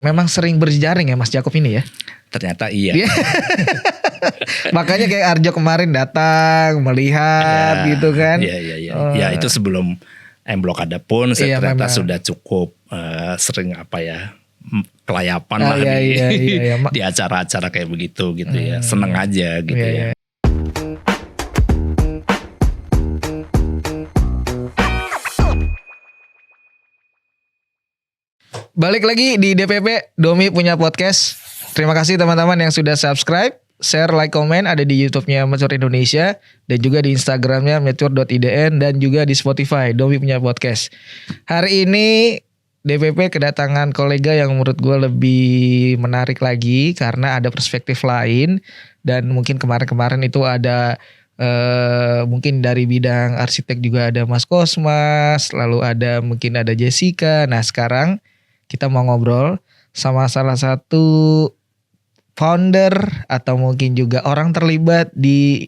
memang sering berjejaring ya Mas Jakob ini ya. Ternyata iya. Iya. Makanya kayak Arjo kemarin datang melihat Ya, gitu kan. Iya. Ya itu sebelum M-Block ada pun saya Iya, ternyata memang. sudah cukup sering kelayapan lah iya. di acara-acara kayak begitu gitu ya. Seneng aja gitu Iya. ya. Balik lagi di DPP, Domi punya podcast. Terima kasih teman-teman yang sudah subscribe, share, like, komen. Ada di YouTube-nya Mature Indonesia dan juga di Instagram-nya mature.idn dan juga di Spotify Domi punya podcast. Hari ini DPP kedatangan kolega yang menurut gue lebih menarik lagi karena ada perspektif lain dan mungkin kemarin-kemarin itu ada mungkin dari bidang arsitek juga ada Mas Kosmas, lalu mungkin ada Jessica. Nah sekarang kita mau ngobrol sama salah satu founder atau mungkin juga orang terlibat di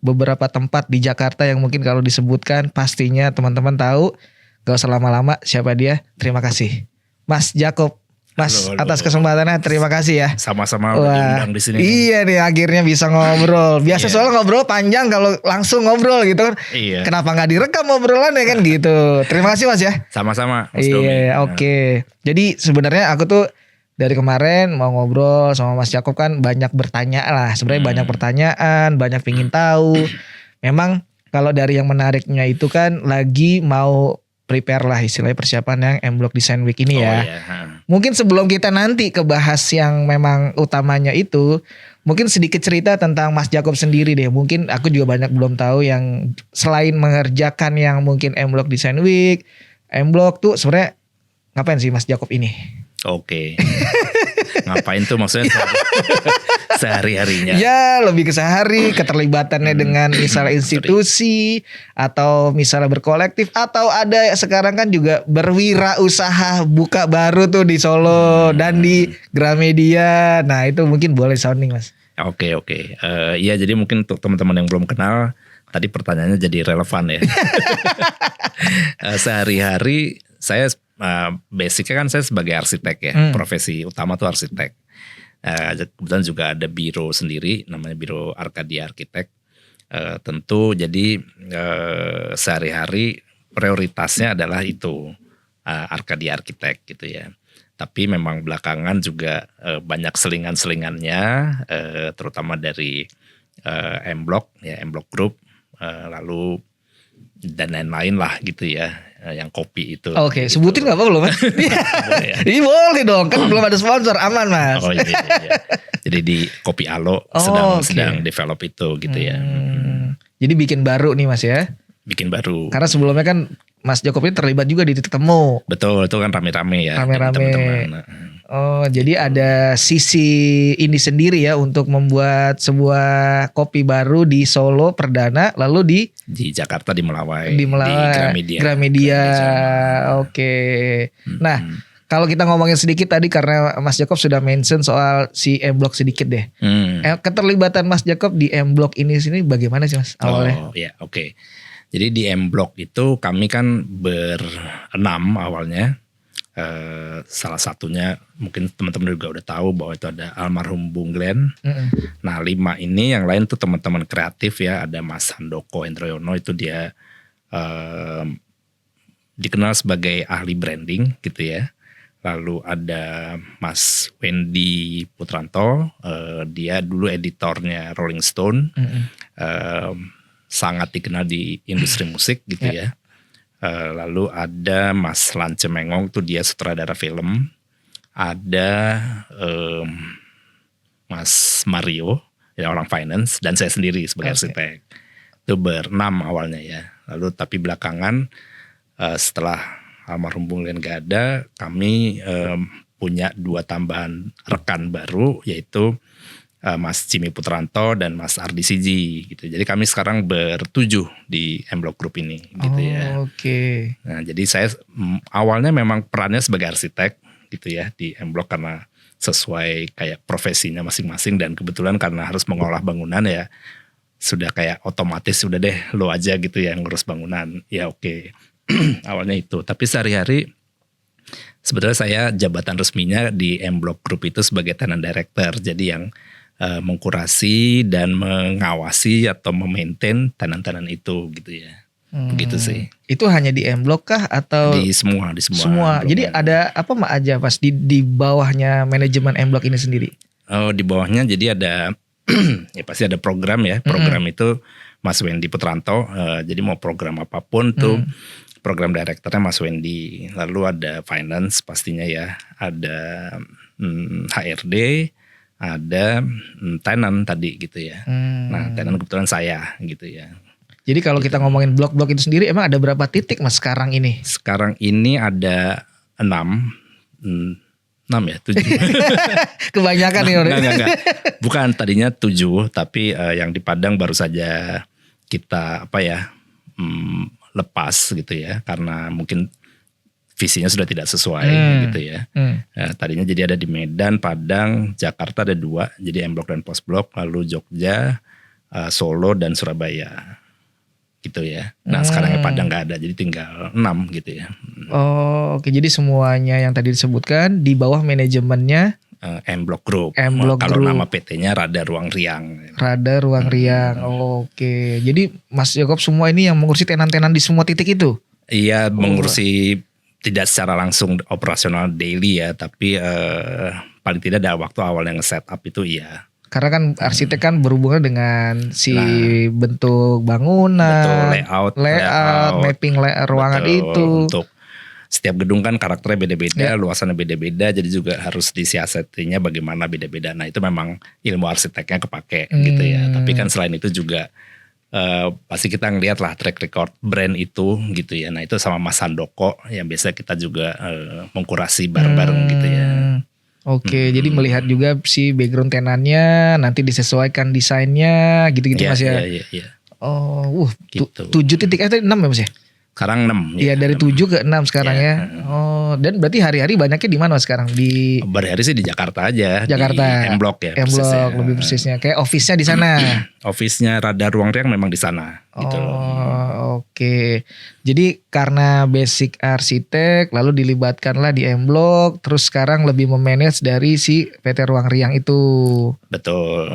beberapa tempat di Jakarta yang mungkin kalau disebutkan pastinya teman-teman tahu. Gak usah lama-lama, siapa dia? Terima kasih Mas Jakob. Mas, Halo. atas kesempatannya terima kasih ya. Sama-sama udah diundang di sini. Iya nih akhirnya bisa ngobrol. Biasa soalnya ngobrol panjang kalau langsung ngobrol gitu kan. Iya. Kenapa nggak direkam obrolannya kan gitu. Terima kasih Mas ya. Sama-sama Mas Domi. Iya, oke. Jadi sebenarnya aku tuh dari kemarin mau ngobrol sama Mas Jakob kan banyak bertanya lah. Sebenarnya banyak pertanyaan, banyak pingin tahu. Memang kalau dari yang menariknya itu kan lagi mau prepare lah istilahnya persiapan yang M-Block Design Week ini ya. Iya. Mungkin sebelum kita nanti kebahas yang memang utamanya itu, mungkin sedikit cerita tentang Mas Jakob sendiri deh. Mungkin aku juga banyak belum tahu yang selain mengerjakan yang mungkin M-Block Design Week, M-Block tuh sebenarnya ngapain sih Mas Jakob ini? Oke. Ngapain tuh maksudnya sehari-harinya? Ya lebih ke sehari, keterlibatannya dengan misalnya institusi atau misalnya berkolektif atau ada sekarang kan juga berwirausaha buka baru tuh di Solo dan di Gramedia. Nah itu mungkin boleh sounding Mas. Oke. Iya jadi mungkin untuk teman-teman yang belum kenal tadi pertanyaannya jadi relevan ya. Sehari-hari saya basicnya kan saya sebagai arsitek ya, profesi utama tuh arsitek. Kebetulan juga ada biro sendiri namanya Biro Arkadia Arsitek. Tentu jadi sehari-hari prioritasnya adalah itu Arkadia Arsitek gitu ya. Tapi memang belakangan juga banyak selingan-selingannya, terutama dari M-Block ya, M-Block Group, lalu dan lain-lain lah gitu ya, yang kopi itu. Oke, gitu. sebutin nggak apa belum? Ini boleh dong, kan belum ada sponsor, aman Mas. Oh iya. Jadi di Kopi Alo sedang develop itu gitu ya. Jadi bikin baru nih Mas ya? Bikin baru. Karena sebelumnya kan Mas Jakob ini terlibat juga di Titik Temu. Betul, itu kan rame-rame ya. Rame-rame. Teman-teman. Oh, jadi ada sisi ini sendiri ya untuk membuat sebuah kopi baru di Solo perdana, lalu di Jakarta di Melawai. Di Gramedia. Oke. Nah, kalau kita ngomongin sedikit tadi karena Mas Jakob sudah mention soal si M-Block sedikit deh. Keterlibatan Mas Jakob di M-Block ini sini bagaimana sih Mas awalnya? Oh ya, oke. Jadi di M-Block itu kami kan berenam awalnya. Salah satunya mungkin teman-teman juga udah tahu bahwa itu ada almarhum Bung Glenn. Nah 5 ini yang lain tuh teman-teman kreatif ya. Ada Mas Handoko Endroyono, itu dia dikenal sebagai ahli branding gitu ya. Lalu ada Mas Wendy Putranto, dia dulu editornya Rolling Stone, sangat dikenal di industri musik gitu ya. Lalu ada Mas Lance Mengong, tuh dia sutradara film. Ada Mas Mario, ya orang finance, dan saya sendiri sebagai arsitek. Itu berenam awalnya ya. Lalu tapi belakangan setelah almarhum Bung Len gak ada, kami punya 2 tambahan rekan baru, yaitu Mas Jimmy Putranto dan Mas Ardi Siji gitu. Jadi kami sekarang ber-7 di M-Block Group ini gitu ya. Oke. Nah, jadi saya awalnya memang perannya sebagai arsitek gitu ya di M-Block karena sesuai kayak profesinya masing-masing, dan kebetulan karena harus mengolah bangunan ya sudah kayak otomatis sudah deh lo aja gitu ya ngurus bangunan. Ya oke. Awalnya itu. Tapi sehari-hari Sebetulnya saya jabatan resminya di M-Block Group itu sebagai tenant director. Jadi yang mengkurasi dan mengawasi atau memaintain tenan-tenan itu gitu ya. Begitu sih. Itu hanya di M-Block kah atau Di semua. semua? Jadi ada apa aja pas di bawahnya manajemen M-Block ini sendiri? Oh, di bawahnya jadi ada ya pasti ada program ya. Program itu Mas Wendy Putranto. Jadi mau program apapun tuh program direkturnya Mas Wendy. Lalu ada finance pastinya ya. Ada HRD, ada tenant tadi gitu ya. Nah, tenant kebetulan saya gitu ya. Jadi kalau kita ngomongin blok-blok itu sendiri emang ada berapa titik Mas sekarang ini? Sekarang ini ada 6 ya, 7. Kebanyakan nih. Enggak. Bukan, tadinya 7, tapi yang di Padang baru saja kita lepas gitu ya, karena mungkin visinya sudah tidak sesuai gitu ya. Tadinya jadi ada di Medan, Padang, Jakarta ada 2, jadi M-Block dan Post-Block, lalu Jogja, Solo dan Surabaya gitu ya. Nah sekarang Padang nggak ada, jadi tinggal 6 gitu ya. Oh oke, jadi semuanya yang tadi disebutkan di bawah manajemennya M-Block Group. M-Block Kalau Group. nama PT-nya Rada Ruang Riang. Rada Ruang Riang. Oke, jadi Mas Jacob semua ini yang mengurusi tenan-tenan di semua titik itu? Iya, mengurusi tidak secara langsung operasional daily ya, tapi paling tidak ada waktu awal yang set up itu iya. Karena kan arsitek kan berhubungan dengan si bentuk bangunan, betul, layout, mapping ruangan betul, itu. Untuk setiap gedung kan karakternya beda-beda, luasannya beda-beda, jadi juga harus disiasatinya bagaimana beda-beda. Nah itu memang ilmu arsiteknya kepake gitu ya. Tapi kan selain itu juga pasti kita ngeliat lah track record brand itu gitu ya. Nah itu sama Mas Handoko yang biasa kita juga mengkurasi bareng-bareng gitu ya. Oke, jadi melihat juga si background tenannya, nanti disesuaikan desainnya, gitu-gitu Mas ya. Iya. Oh, Gitu. 7 titik, 6 ya Mas ya? Sekarang 6. Iya dari 7 ke 6 sekarang ya. Oh, dan berarti hari-hari banyaknya di mana Mas sekarang? Di Berhari sih di Jakarta aja. Jakarta. Di M-Block ya. M-Block lebih persisnya. Kayak office-nya di sana. Office-nya Rada Ruang Riang memang di sana. Gitu loh. Oke. Jadi karena basic arsitek lalu dilibatkanlah di M-Block, terus sekarang lebih memanage dari si PT Ruang Riang itu. Betul.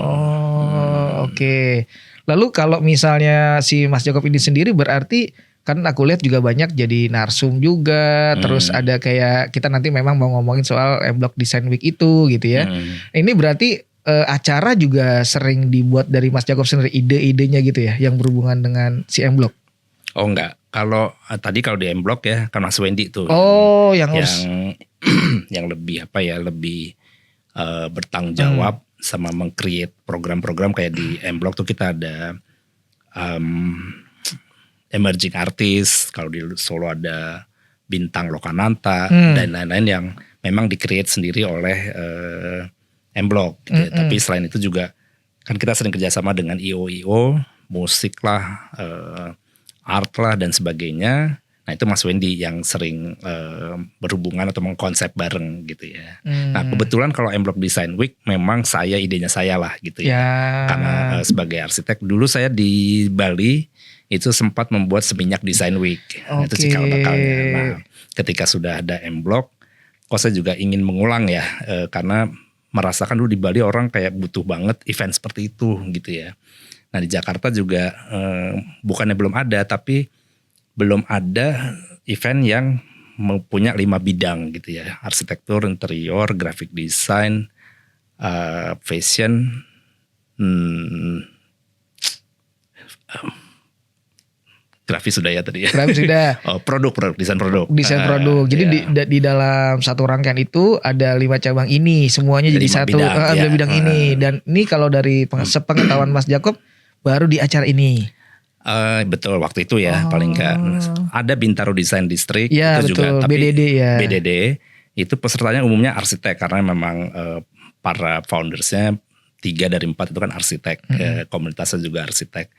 Oke. Lalu kalau misalnya si Mas Jacob ini sendiri berarti kan aku lihat juga banyak jadi narsum juga, terus ada kayak kita nanti memang mau ngomongin soal M-Block Design Week itu gitu ya. Ini berarti acara juga sering dibuat dari Mas Jacob sendiri, ide-idenya gitu ya yang berhubungan dengan si M-Block. Oh enggak, kalau tadi kalau di M-Block ya kan Mas Wendy tuh. Oh yang yang lebih lebih bertanggung jawab sama meng-create program-program kayak di M-Block tuh kita ada emerging artist, kalau di Solo ada Bintang Lokananta dan lain-lain yang memang di-create sendiri oleh M-Block gitu ya. Tapi selain itu juga kan kita sering kerjasama dengan IO, musik lah, art lah dan sebagainya. Nah itu Mas Wendy yang sering berhubungan atau mengkonsep bareng gitu ya. Nah kebetulan kalau M-Block Design Week memang idenya saya lah gitu ya. Karena sebagai arsitek dulu saya di Bali itu sempat membuat Seminyak Design Week. Nah, itu cikal bakalnya. Nah ketika sudah ada M-Block, kok saya juga ingin mengulang ya. Karena merasakan dulu di Bali orang kayak butuh banget event seperti itu gitu ya. Nah di Jakarta juga bukannya belum ada, tapi belum ada event yang punya 5 bidang gitu ya. Arsitektur, interior, graphic design, fashion, grafis sudah ya tadi ya. Grafis sudah. Produk, desain produk. Desain produk. Jadi di dalam satu rangkaian itu ada 5 cabang ini, semuanya jadi satu bidang ini. Dan ini kalau dari sepengetahuan Mas Jacob baru di acara ini. Betul waktu itu ya paling enggak ada Bintaro Design District ya, itu betul. juga, tapi BDD itu pesertanya umumnya arsitek karena memang para foundersnya 3 dari 4 itu kan arsitek, komunitasnya juga arsitek.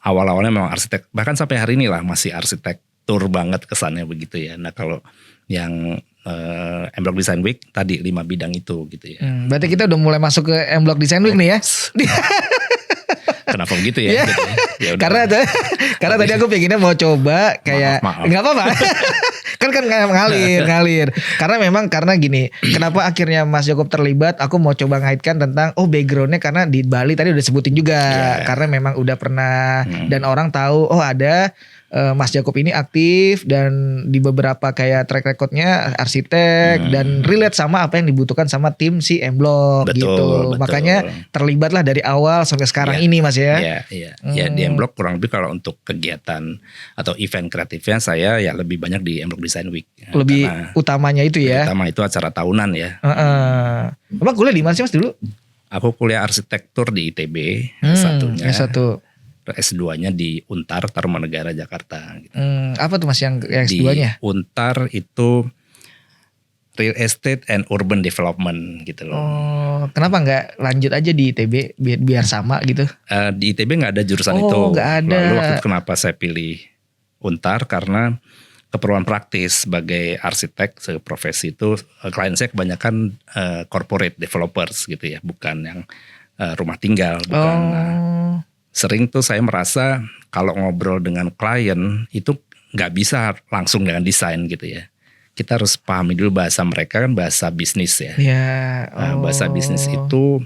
Awal-awalnya memang arsitek, bahkan sampai hari ini lah masih arsitektur banget kesannya begitu ya. Nah kalau yang M-Block Design Week tadi 5 bidang itu gitu ya. Berarti kita udah mulai masuk ke M-Block Design Week nih ya. Kenapa begitu ya? Gitu ya. Karena tadi aku pengennya mau coba kayak maaf. nggak apa-apa. kan ngalir. Karena gini, kenapa akhirnya Mas Jakob terlibat? Aku mau coba ngaitkan tentang backgroundnya karena di Bali tadi udah sebutin juga, karena memang udah pernah dan orang tahu ada Mas Jakob ini aktif dan di beberapa kayak track recordnya arsitek dan relate sama apa yang dibutuhkan sama tim si M-Block gitu. Makanya terlibatlah dari awal sampai sekarang ini Mas ya. Iya. Ya di M-Block kurang lebih kalau untuk kegiatan atau event kreatifnya saya ya lebih banyak di M-Block Design Week. Lebih utamanya itu ya. Utama itu acara tahunan ya. Emang kuliah di mana sih Mas dulu? Aku kuliah arsitektur di ITB satunya. S1. S2-nya di Untar Tarumanegara Jakarta gitu. Apa tuh Mas yang S2-nya? Di Untar itu Real Estate and Urban Development gitu loh. Kenapa nggak lanjut aja di ITB biar sama gitu? Di ITB nggak ada jurusan itu. Nggak ada. Lalu waktu itu kenapa saya pilih Untar karena keperluan praktis sebagai arsitek seprofesi itu klien saya kebanyakan corporate developers gitu ya, bukan yang rumah tinggal, bukan. Sering tuh saya merasa kalau ngobrol dengan klien itu nggak bisa langsung dengan desain gitu ya. Kita harus pahami dulu bahasa mereka kan bahasa bisnis ya. Bahasa bisnis itu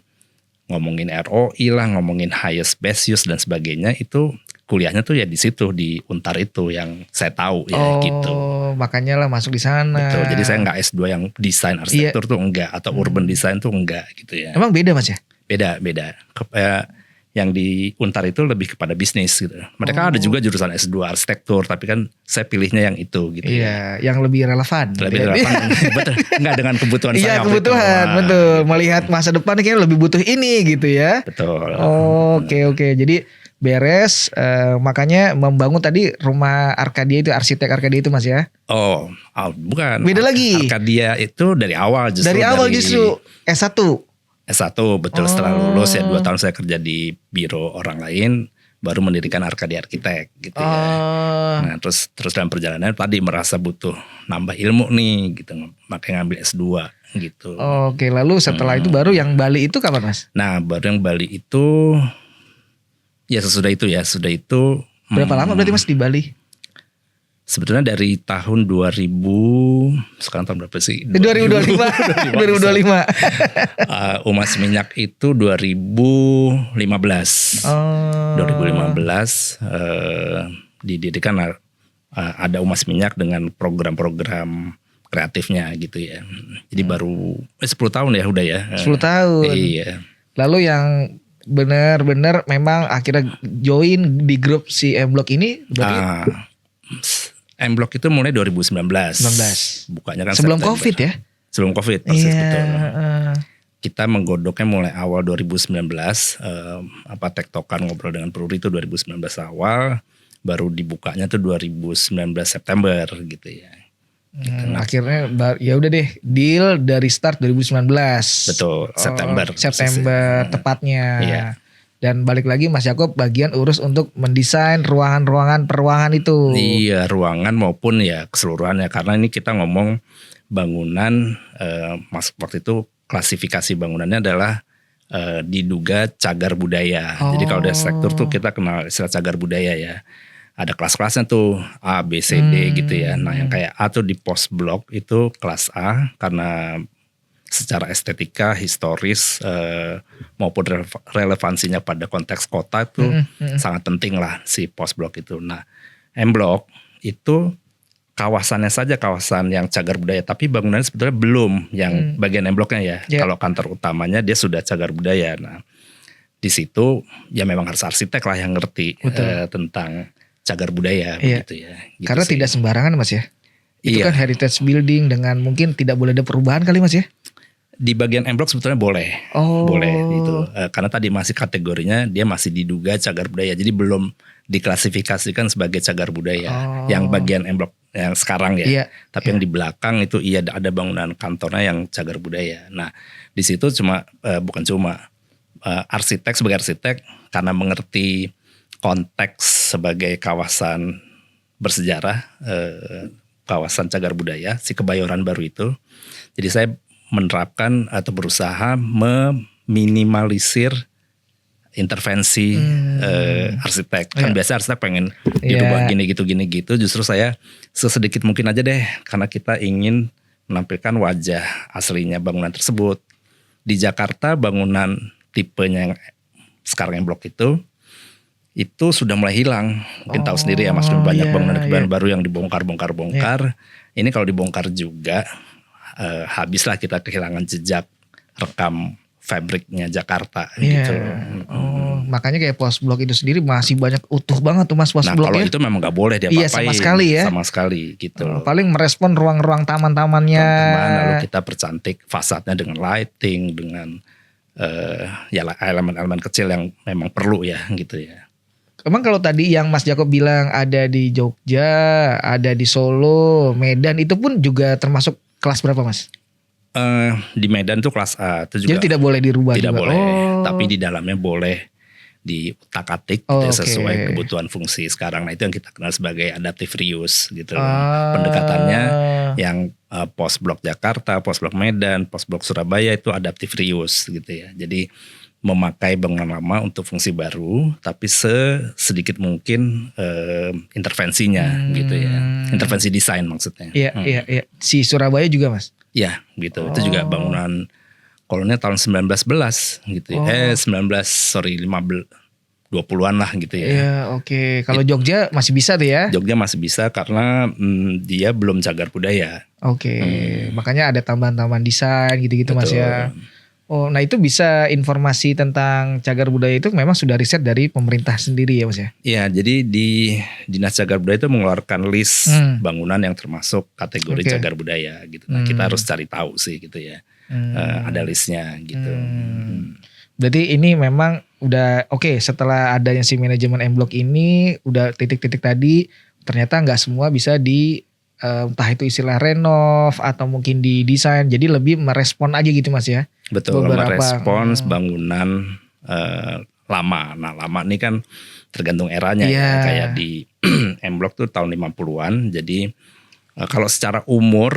ngomongin ROI lah, ngomongin highest best use dan sebagainya itu kuliahnya tuh ya di situ di Untar itu yang saya tahu ya gitu. Makanya lah masuk di sana. Betul. Jadi saya nggak S2 yang desain arsitektur tuh enggak atau urban design tuh enggak gitu ya. Emang beda Mas ya? Beda. Yang di Untar itu lebih kepada bisnis gitu. Mereka ada juga jurusan S2 arsitektur, tapi kan saya pilihnya yang itu gitu. Iya, yang lebih relevan. Lebih relevan, betul. Enggak dengan kebutuhan saya. Iya, kebutuhan, betul. Melihat masa depan kayaknya lebih butuh ini gitu ya. Betul. Oke. Jadi beres, makanya membangun tadi rumah Arkadia itu, arsitek Arkadia itu Mas ya? Bukan. Beda lagi. Arkadia itu dari awal justru. S1. S1 betul, setelah lulus ya 2 tahun saya kerja di biro orang lain, baru mendirikan Arkadia Arsitek gitu ya. Nah terus dalam perjalanan tadi merasa butuh nambah ilmu nih gitu, makanya ngambil S2 gitu. Oke, lalu setelah itu baru yang Bali itu kapan Mas? Nah baru yang Bali itu ya sudah itu. Berapa lama berarti Mas di Bali? Sebetulnya dari tahun 2000, sekarang tahun berapa sih? 2025. Umas Minyak itu 2015. 2015 didirikan ada Umas Minyak dengan program-program kreatifnya gitu ya. Jadi baru 10 tahun ya udah ya. 10 tahun. Iya. Lalu yang benar-benar memang akhirnya join di grup si M-Block ini berarti? M-Block itu mulai 2019. Bukanya kan sebelum September. Covid ya? Sebelum Covid persis betul. Kita menggodoknya mulai awal 2019. Tektokan ngobrol dengan Pruri itu 2019 awal. Baru dibukanya tuh 2019 September gitu ya. Akhirnya ya udah deh deal dari start 2019. Betul, September tepatnya. Iya. Dan balik lagi Mas Jakob bagian urus untuk mendesain peruangan itu. Iya, ruangan maupun ya keseluruhannya, karena ini kita ngomong bangunan waktu itu klasifikasi bangunannya adalah diduga cagar budaya. Jadi kalau di arsitektur tuh kita kenal istilah cagar budaya ya. Ada kelas-kelasnya tuh A, B, C, D gitu ya. Nah yang kayak A tuh di post block itu kelas A karena secara estetika, historis maupun relevansinya pada konteks kota itu sangat penting lah si post block itu. Nah M block itu kawasannya saja kawasan yang cagar budaya, tapi bangunannya sebetulnya belum yang bagian M blocknya ya. Kalau kantor utamanya dia sudah cagar budaya. Nah di situ ya memang harus arsitek lah yang ngerti tentang cagar budaya begitu ya. Gitu karena sih. tidak sembarangan Mas ya. Itu Iya. kan heritage building dengan mungkin tidak boleh ada perubahan kali Mas ya. Di bagian M block sebetulnya boleh, boleh gitu. Karena tadi masih kategorinya dia masih diduga cagar budaya, jadi belum diklasifikasikan sebagai cagar budaya. Yang bagian M block yang sekarang ya, tapi yang di belakang itu ada bangunan kantornya yang cagar budaya. Nah di situ bukan cuma arsitek sebagai arsitek karena mengerti konteks sebagai kawasan bersejarah, kawasan cagar budaya, si Kebayoran Baru itu. Jadi saya menerapkan atau berusaha meminimalisir intervensi arsitek. Kan biasa arsitek pengen Iya. dirubah gini gitu. Justru saya sesedikit mungkin aja deh, karena kita ingin menampilkan wajah aslinya bangunan tersebut. Di Jakarta bangunan tipenya yang sekarang yang blok itu sudah mulai hilang. Mungkin tahu sendiri ya Mas, banyak iya, bangunan iya. baru yang dibongkar. Ini kalau dibongkar juga habislah kita kehilangan jejak rekam fabriknya Jakarta Iya. gitu. Makanya kayak post blok itu sendiri masih banyak utuh banget tuh Mas post Nah blok kalau ya. itu memang nggak boleh diapa-apain. Iya, sama sekali ya. Sama sekali gitu loh. Paling merespon ruang-ruang taman-tamannya. Teman-teman, lalu kita percantik fasadnya dengan lighting, dengan ya elemen-elemen kecil yang memang perlu ya gitu ya. Emang kalau tadi yang Mas Jakob bilang ada di Jogja, ada di Solo, Medan, itu pun juga termasuk kelas berapa Mas? Di Medan tuh kelas A itu juga Jadi tidak boleh dirubah tidak juga? boleh, Oh. tapi di dalamnya boleh diutak-atik Oh, gitu, oke. sesuai kebutuhan fungsi sekarang. Nah itu yang kita kenal sebagai adaptive reuse gitu. Ah. Pendekatannya yang post blok Jakarta, post blok Medan, post blok Surabaya itu adaptive reuse gitu ya. Jadi memakai bangunan lama untuk fungsi baru, tapi sedikit mungkin intervensinya gitu ya. Intervensi desain maksudnya. Iya. Si Surabaya juga Mas? Ya gitu. Itu juga bangunan kolonial tahun 1911 gitu ya. 20-an lah gitu ya. Iya, oke. Kalau Jogja masih bisa tuh ya? Jogja masih bisa karena dia belum cagar budaya. Oke. Makanya ada tambahan-tambahan desain gitu-gitu Mas Betul. ya. Oh, nah itu bisa informasi tentang cagar budaya itu memang sudah riset dari pemerintah sendiri ya Mas ya? Iya, jadi di Dinas Cagar Budaya itu mengeluarkan list bangunan yang termasuk kategori Oke. cagar budaya gitu. Nah, kita harus cari tahu sih gitu ya. Ada listnya gitu. Berarti ini memang udah oke, setelah adanya si manajemen M Block ini udah titik-titik tadi ternyata nggak semua bisa di entah itu istilah renov atau mungkin di desain, jadi lebih merespon aja gitu Mas ya. Betul, Beberapa, merespons bangunan lama. Nah, lama ini kan tergantung eranya Iya. ya. Kayak di M Block tuh tahun 50-an. Jadi kalau secara umur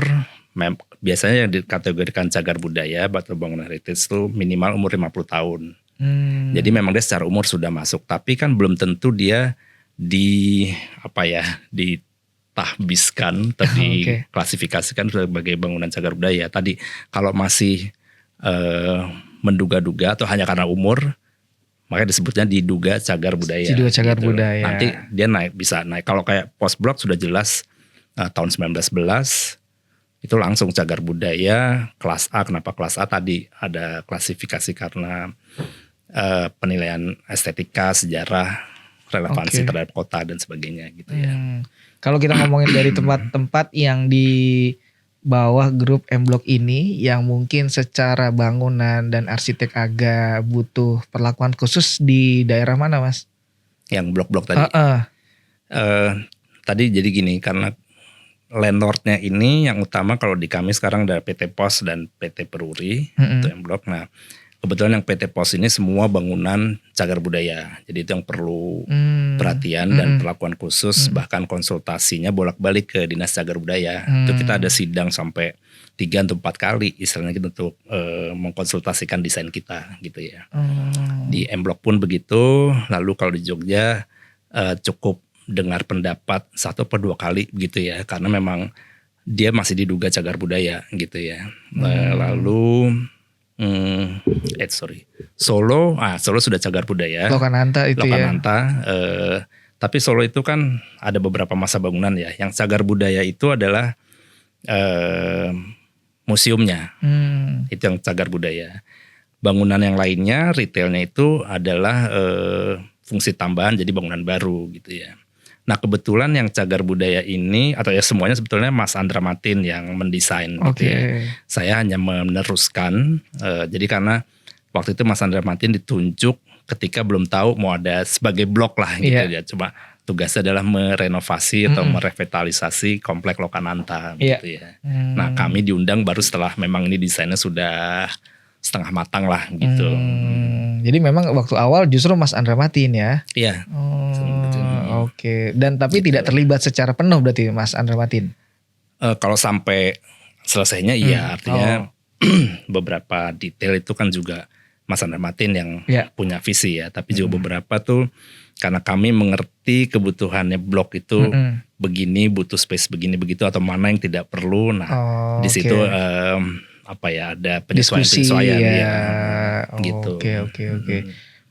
biasanya yang dikategorikan cagar budaya atau bangunan heritage itu minimal umur 50 tahun. Jadi memang dia secara umur sudah masuk, tapi kan belum tentu dia ditahbiskan atau diklasifikasikan sebagai bangunan cagar budaya. Tadi kalau masih menduga-duga atau hanya karena umur, makanya disebutnya diduga cagar budaya. Diduga cagar budaya. Nanti dia bisa naik. Kalau kayak post blok sudah jelas tahun 1911 itu langsung cagar budaya kelas A. Kenapa kelas A? Tadi ada klasifikasi karena penilaian estetika, sejarah, relevansi terhadap kota dan sebagainya gitu ya. Kalau kita ngomongin dari tempat-tempat yang di bawah grup M Block ini yang mungkin secara bangunan dan arsitek agak butuh perlakuan khusus, di daerah mana Mas? Yang blok-blok tadi. Tadi jadi gini, karena landlordnya ini yang utama kalau di kami sekarang ada PT Pos dan PT Peruri itu M Block. Nah kebetulan yang PT Pos ini semua bangunan cagar budaya, jadi itu yang perlu perhatian dan perlakuan khusus. Bahkan konsultasinya bolak-balik ke Dinas Cagar Budaya. Itu kita ada sidang sampai 3 atau 4 kali istilahnya gitu untuk mengkonsultasikan desain kita gitu ya. Di M Block pun begitu. Lalu kalau di Jogja cukup dengar pendapat 1 atau 2 kali gitu ya, karena memang dia masih diduga cagar budaya gitu ya. Lalu Solo sudah cagar budaya. Lokananta itu Lokananta, ya. tapi Solo itu kan ada beberapa masa bangunan ya. Yang cagar budaya itu adalah museumnya, itu yang cagar budaya. Bangunan yang lainnya, retailnya itu adalah fungsi tambahan, jadi bangunan baru gitu ya. Nah kebetulan yang cagar budaya ini, atau ya semuanya sebetulnya Mas Andra Matin yang mendesain gitu ya. Saya hanya meneruskan, jadi karena waktu itu Mas Andra Matin ditunjuk ketika belum tahu mau ada sebagai blok lah gitu ya. Coba tugasnya adalah merenovasi atau merevitalisasi komplek Lokananta gitu ya. Nah kami diundang baru setelah memang ini desainnya sudah setengah matang lah gitu. Jadi memang waktu awal justru Mas Andra Matin ya. Iya. Oke. Dan tapi tidak terlibat secara penuh berarti Mas Andra Matin. Kalau sampai selesainya iya, artinya beberapa detail itu kan juga Mas Andra Martin yang Ya. punya visi ya, tapi juga beberapa tuh karena kami mengerti kebutuhannya blog itu begini, butuh space begini begitu, atau mana yang tidak perlu. Nah, Oh, di situ oke. ada Diskusi penyesuaian ya. gitu. Oke.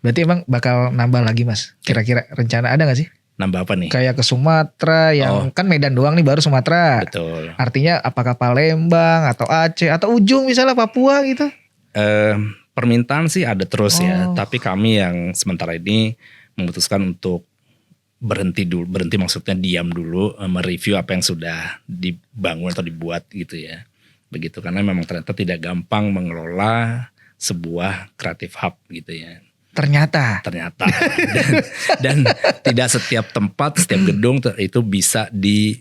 Berarti emang bakal nambah lagi Mas? Kira-kira rencana ada gak sih? Nambah apa nih? Kayak ke Sumatera yang kan Medan doang nih baru Sumatera. Betul. Artinya apakah Palembang atau Aceh atau ujung misalnya Papua gitu? Permintaan sih ada terus ya, tapi kami yang sementara ini memutuskan untuk berhenti maksudnya diam dulu, mereview apa yang sudah dibangun atau dibuat gitu ya. Begitu, karena memang ternyata tidak gampang mengelola sebuah creative hub gitu ya. Ternyata. Dan tidak setiap tempat, setiap gedung itu bisa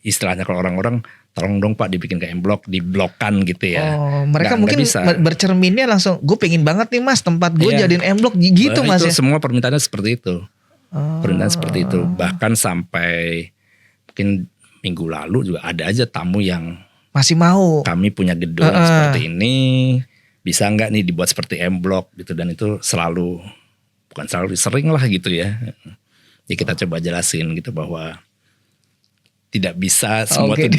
istilahnya kalau orang-orang, tolong dong Pak dibikin kayak M-Block, diblokkan gitu ya. Oh, mereka Nggak mungkin bisa. bercerminnya langsung, gue pengen banget nih Mas tempat gue Iya. jadiin M-Block gitu Mas Itu ya. semua permintaannya seperti itu. Permintaan seperti itu. Bahkan sampai mungkin minggu lalu juga ada aja tamu yang Masih mau. kami punya gedung seperti ini, bisa nggak nih dibuat seperti M-Block gitu, dan itu bukan selalu, sering lah gitu ya. Ya kita coba jelasin gitu bahwa tidak bisa semua Oke. tuh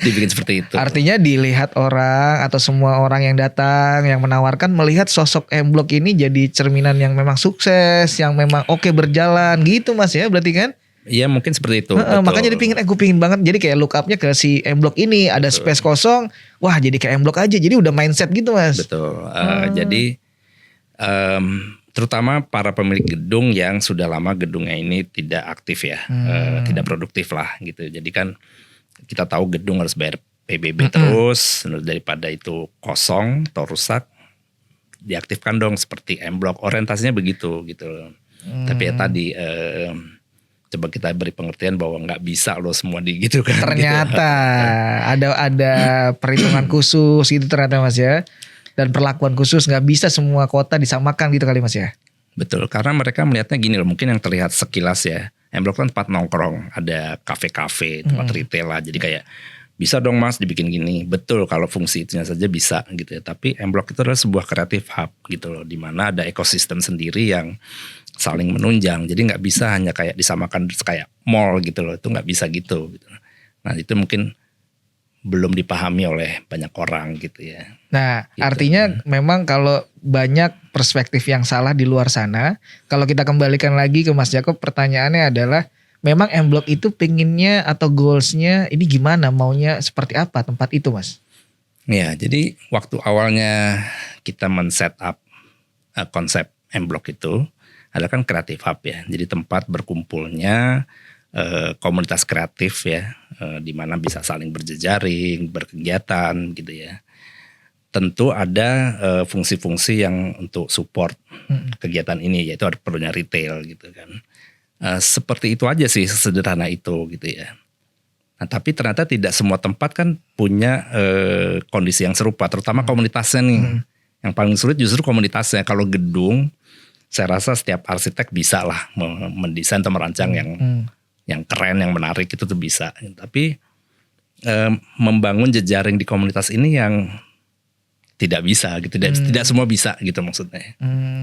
dibikin seperti itu. Artinya dilihat orang atau semua orang yang datang yang menawarkan melihat sosok M-Block ini jadi cerminan yang memang sukses, yang memang oke berjalan gitu Mas ya berarti kan? Iya mungkin seperti itu. Betul. Makanya jadi gue pingin banget jadi kayak look up-nya ke si M-Block ini, ada space kosong, wah jadi kayak M-Block aja, jadi udah mindset gitu Mas. Betul. Jadi terutama para pemilik gedung yang sudah lama gedungnya ini tidak aktif ya, tidak produktif lah gitu. Jadi kan kita tahu gedung harus bayar PBB terus, daripada itu kosong atau rusak, diaktifkan dong seperti M-Block, orientasinya begitu gitu. Tapi ya tadi coba kita beri pengertian bahwa nggak bisa loh semua gitu kan. Ternyata ada perhitungan khusus gitu ternyata Mas ya. Dan perlakuan khusus, nggak bisa semua kota disamakan gitu kali Mas ya. Betul, karena mereka melihatnya gini loh, mungkin yang terlihat sekilas ya, M-Block kan tempat nongkrong, ada kafe-kafe, tempat retail lah, jadi kayak bisa dong Mas dibikin gini. Betul, kalau fungsi itunya saja bisa gitu ya. Tapi M-Block itu adalah sebuah creative hub gitu loh, di mana ada ekosistem sendiri yang saling menunjang. Jadi nggak bisa hanya kayak disamakan kayak mall gitu loh, itu nggak bisa gitu. Nah itu mungkin belum dipahami oleh banyak orang gitu ya. Nah, Gitu. artinya memang kalau banyak perspektif yang salah di luar sana, kalau kita kembalikan lagi ke Mas Jacob, pertanyaannya adalah memang M-Block itu pinginnya atau goalsnya ini gimana, maunya seperti apa tempat itu Mas? Ya, jadi waktu awalnya kita men-set up konsep M-Block itu adalah kan creative hub ya. Jadi tempat berkumpulnya komunitas kreatif ya, di mana bisa saling berjejaring, berkegiatan gitu ya. Tentu ada fungsi-fungsi yang untuk support kegiatan ini, yaitu ada perlunya retail gitu kan. Seperti itu aja sih, sesederhana itu gitu ya. Nah, tapi ternyata tidak semua tempat kan punya kondisi yang serupa, terutama komunitasnya nih. Yang paling sulit justru komunitasnya. Kalau gedung, saya rasa setiap arsitek bisa lah mendesain atau merancang yang keren, yang menarik itu tuh bisa. Tapi membangun jejaring di komunitas ini yang tidak bisa gitu, tidak semua bisa gitu maksudnya.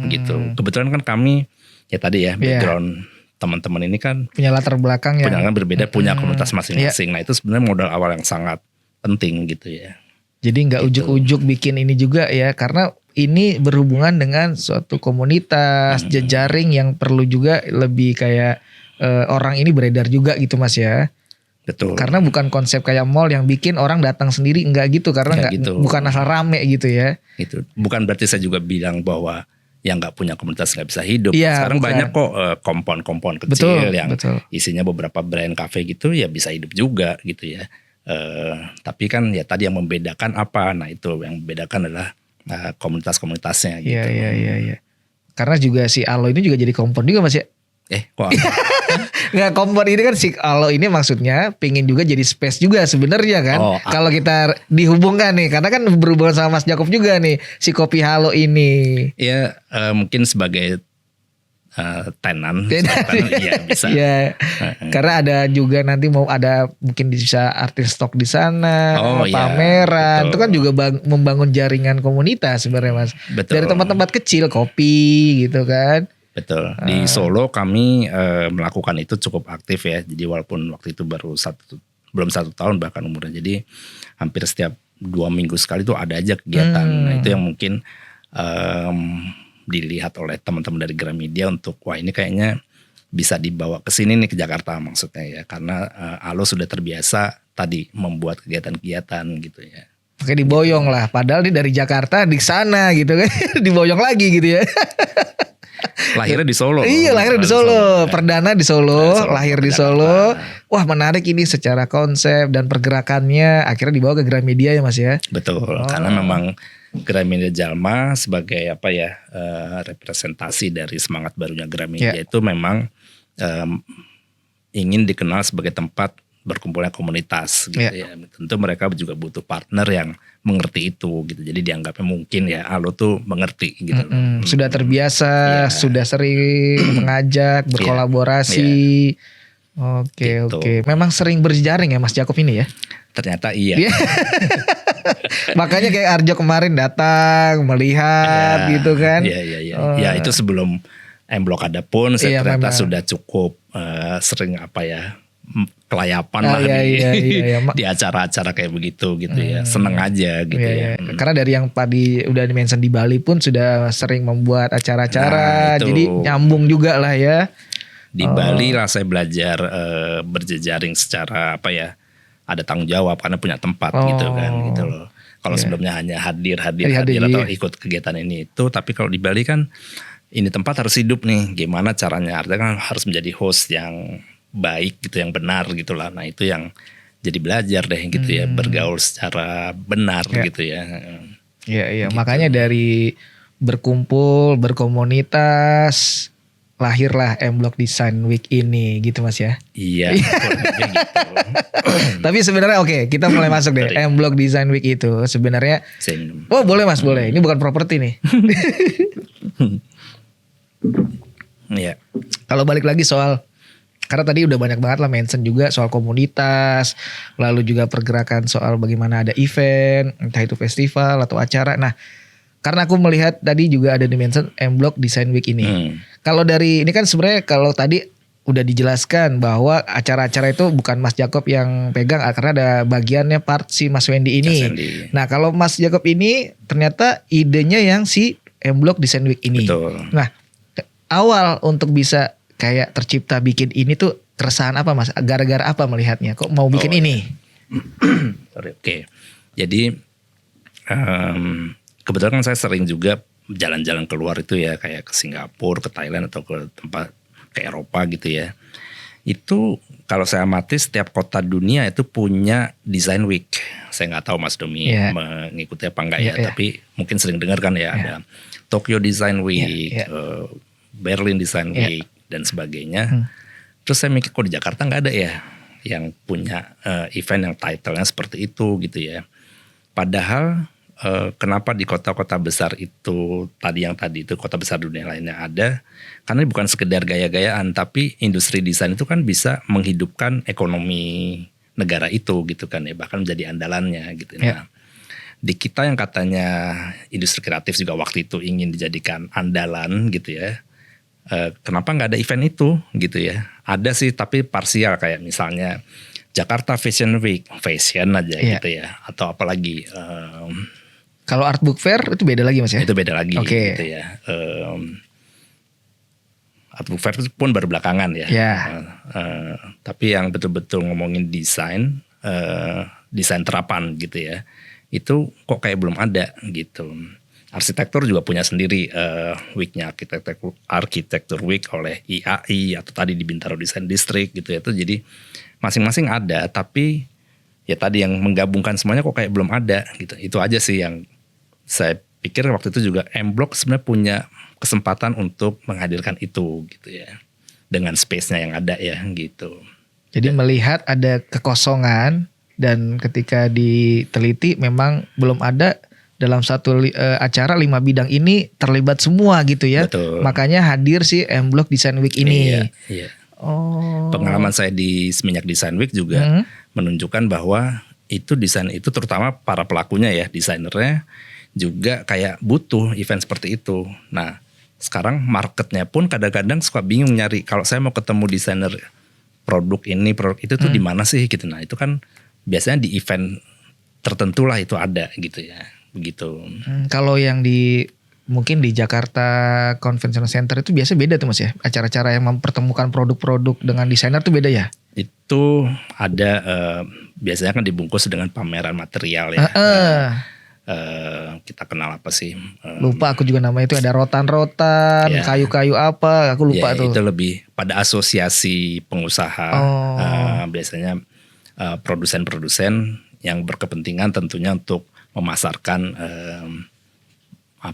Gitu. Kebetulan kan kami ya tadi ya background teman-teman ini kan punya latar belakang yang berbeda, punya komunitas masing-masing. Nah itu sebenarnya modal awal yang sangat penting gitu ya. Jadi nggak ujuk-ujuk bikin ini juga ya, karena ini berhubungan dengan suatu komunitas, jejaring yang perlu juga lebih kayak orang ini beredar juga gitu Mas ya. Betul. Karena bukan konsep kayak mall yang bikin orang datang sendiri, enggak gitu, karena bukan asal rame gitu ya. Itu bukan berarti saya juga bilang bahwa yang nggak punya komunitas nggak bisa hidup. Ya, sekarang bukan. banyak kok kompon-kompon kecil yang betul. isinya beberapa brand cafe gitu ya bisa hidup juga gitu ya. Tapi kan ya tadi yang membedakan apa? Nah itu yang membedakan adalah komunitas-komunitasnya gitu. Iya. Karena juga si Alo ini juga jadi kompon juga Mas ya. Kok Nggak, kompon ini kan si Alo ini maksudnya pingin juga jadi space juga sebenarnya kan. Kalau kita dihubungkan nih, karena kan berhubungan sama Mas Jacob juga nih si Kopi Halo ini. ya mungkin sebagai tenan. Tenan. Iya bisa. Iya. Karena ada juga nanti mau ada mungkin bisa artis stok di sana, Oh, iya, pameran. betul. Itu kan juga membangun jaringan komunitas sebenarnya Mas. Betul. Dari tempat-tempat kecil kopi gitu kan. Betul. Di Solo kami melakukan itu cukup aktif ya. Jadi walaupun waktu itu belum satu tahun bahkan umurnya. Jadi hampir setiap 2 minggu sekali tuh ada aja kegiatan. Nah itu yang mungkin dilihat oleh teman-teman dari Gramedia untuk wah ini kayaknya bisa dibawa ke sini nih ke Jakarta maksudnya ya. Karena Alo sudah terbiasa tadi membuat kegiatan-kegiatan gitu ya. Oke diboyong lah. Padahal dia dari Jakarta di sana gitu kan. Diboyong lagi gitu ya. Lahirnya di Solo. Iya lahir di Solo. Perdana di Solo, lahir di Solo. Jakarta. Wah menarik ini secara konsep dan pergerakannya. Akhirnya dibawa ke Gramedia ya Mas ya. Betul. Karena memang Gramedia Jalma sebagai apa ya representasi dari semangat barunya Gramedia itu memang ingin dikenal sebagai tempat berkumpulnya komunitas gitu ya. Tentu mereka juga butuh partner yang mengerti itu gitu. Jadi dianggapnya mungkin ya Alo tuh mengerti gitu. Sudah terbiasa, sudah sering mengajak, berkolaborasi. Oke, Gitu. oke. Memang sering berjejaring ya Mas Jakob ini ya. Ternyata iya. Makanya kayak Arjo kemarin datang melihat gitu kan. Iya. Ya itu sebelum M-Block ada pun saya ternyata sudah cukup sering apa ya kelayapan lah di acara-acara kayak begitu gitu ya. Seneng aja gitu ya. Karena dari yang tadi udah di-mention di Bali pun sudah sering membuat acara-acara. Jadi nyambung juga lah ya. Di Bali lah saya belajar berjejaring secara apa ya. Ada tanggung jawab karena punya tempat gitu kan gitu loh. Kalau sebelumnya hanya hadir atau ikut kegiatan ini itu. Tapi kalau di Bali kan ini tempat harus hidup nih. Gimana caranya? Artinya kan harus menjadi host yang baik gitu, yang benar gitu lah. Nah itu yang jadi belajar deh gitu ya, bergaul secara benar gitu ya. Iya. Gitu. Makanya dari berkumpul, berkomunitas, lahirlah M-Block Design Week ini gitu Mas ya. Iya. Gitu. Tapi sebenarnya oke, kita mulai masuk deh. M-Block Design Week itu sebenarnya. Oh boleh Mas, boleh. Ini bukan properti nih. Iya. Kalau balik lagi soal, karena tadi udah banyak banget lah mention juga soal komunitas, lalu juga pergerakan soal bagaimana ada event, entah itu festival atau acara. Nah, karena aku melihat tadi juga ada di mention M-Block Design Week ini. Kalau dari ini kan sebenarnya kalau tadi udah dijelaskan bahwa acara-acara itu bukan Mas Jakob yang pegang, karena ada bagiannya part si Mas Wendy ini. Nah, kalau Mas Jakob ini ternyata idenya yang si M-Block Design Week ini. Betul. Nah, awal untuk bisa kayak tercipta bikin ini tuh keresahan apa Mas? Gara-gara apa melihatnya? Kok mau bikin ini? Oke. Jadi kebetulan kan saya sering juga jalan-jalan keluar itu ya, kayak ke Singapura, ke Thailand atau ke tempat ke Eropa gitu ya. Itu kalau saya amati setiap kota dunia itu punya design week. Saya nggak tahu Mas Domi mengikuti apa enggak ya, tapi mungkin sering dengar kan ya, ada Tokyo Design Week, Berlin Design Week dan sebagainya. Terus saya mikir kok di Jakarta nggak ada ya yang punya event yang title-nya seperti itu gitu ya. Padahal kenapa di kota-kota besar itu tadi itu kota besar dunia lainnya ada, karena bukan sekedar gaya-gayaan, tapi industri desain itu kan bisa menghidupkan ekonomi negara itu gitu kan ya, bahkan menjadi andalannya gitu. Nah, di kita yang katanya industri kreatif juga waktu itu ingin dijadikan andalan gitu ya, kenapa nggak ada event itu gitu ya? Ada sih tapi parsial, kayak misalnya Jakarta Fashion Week, fashion aja gitu ya, atau apalagi kalau Art Book Fair itu beda lagi Mas ya? Itu beda lagi gitu ya. Art Book Fair itu pun baru belakangan ya. Tapi yang betul-betul ngomongin desain, desain terapan gitu ya, itu kok kayak belum ada gitu. Arsitektur juga punya sendiri weeknya, arsitektur week oleh IAI atau tadi di Bintaro Design District gitu ya. Itu jadi masing-masing ada, tapi ya tadi yang menggabungkan semuanya kok kayak belum ada gitu. Itu aja sih yang saya pikir waktu itu juga M-Block sebenarnya punya kesempatan untuk menghadirkan itu gitu ya, dengan space-nya yang ada ya gitu. Jadi melihat ada kekosongan dan ketika diteliti memang belum ada dalam satu acara 5 bidang ini terlibat semua gitu ya. Betul. Makanya hadir si M-Block Design Week ini. Iya. Oh. Pengalaman saya di Seminyak Design Week juga menunjukkan bahwa itu desain itu terutama para pelakunya ya, desainernya juga kayak butuh event seperti itu. Nah, sekarang marketnya pun kadang-kadang suka bingung nyari, kalau saya mau ketemu desainer produk ini, produk itu tuh di mana sih gitu. Nah, itu kan biasanya di event tertentu lah itu ada gitu ya. Begitu. Kalau yang mungkin di Jakarta Convention Center itu biasa beda tuh Mas ya. Acara-acara yang mempertemukan produk-produk dengan desainer tuh beda ya? Itu ada biasanya kan dibungkus dengan pameran material ya. Kita kenal apa sih? Lupa aku juga namanya itu, ada rotan-rotan, Ya. kayu-kayu apa, aku lupa Ya, tuh. itu lebih pada asosiasi pengusaha. Biasanya produsen-produsen yang berkepentingan tentunya untuk memasarkan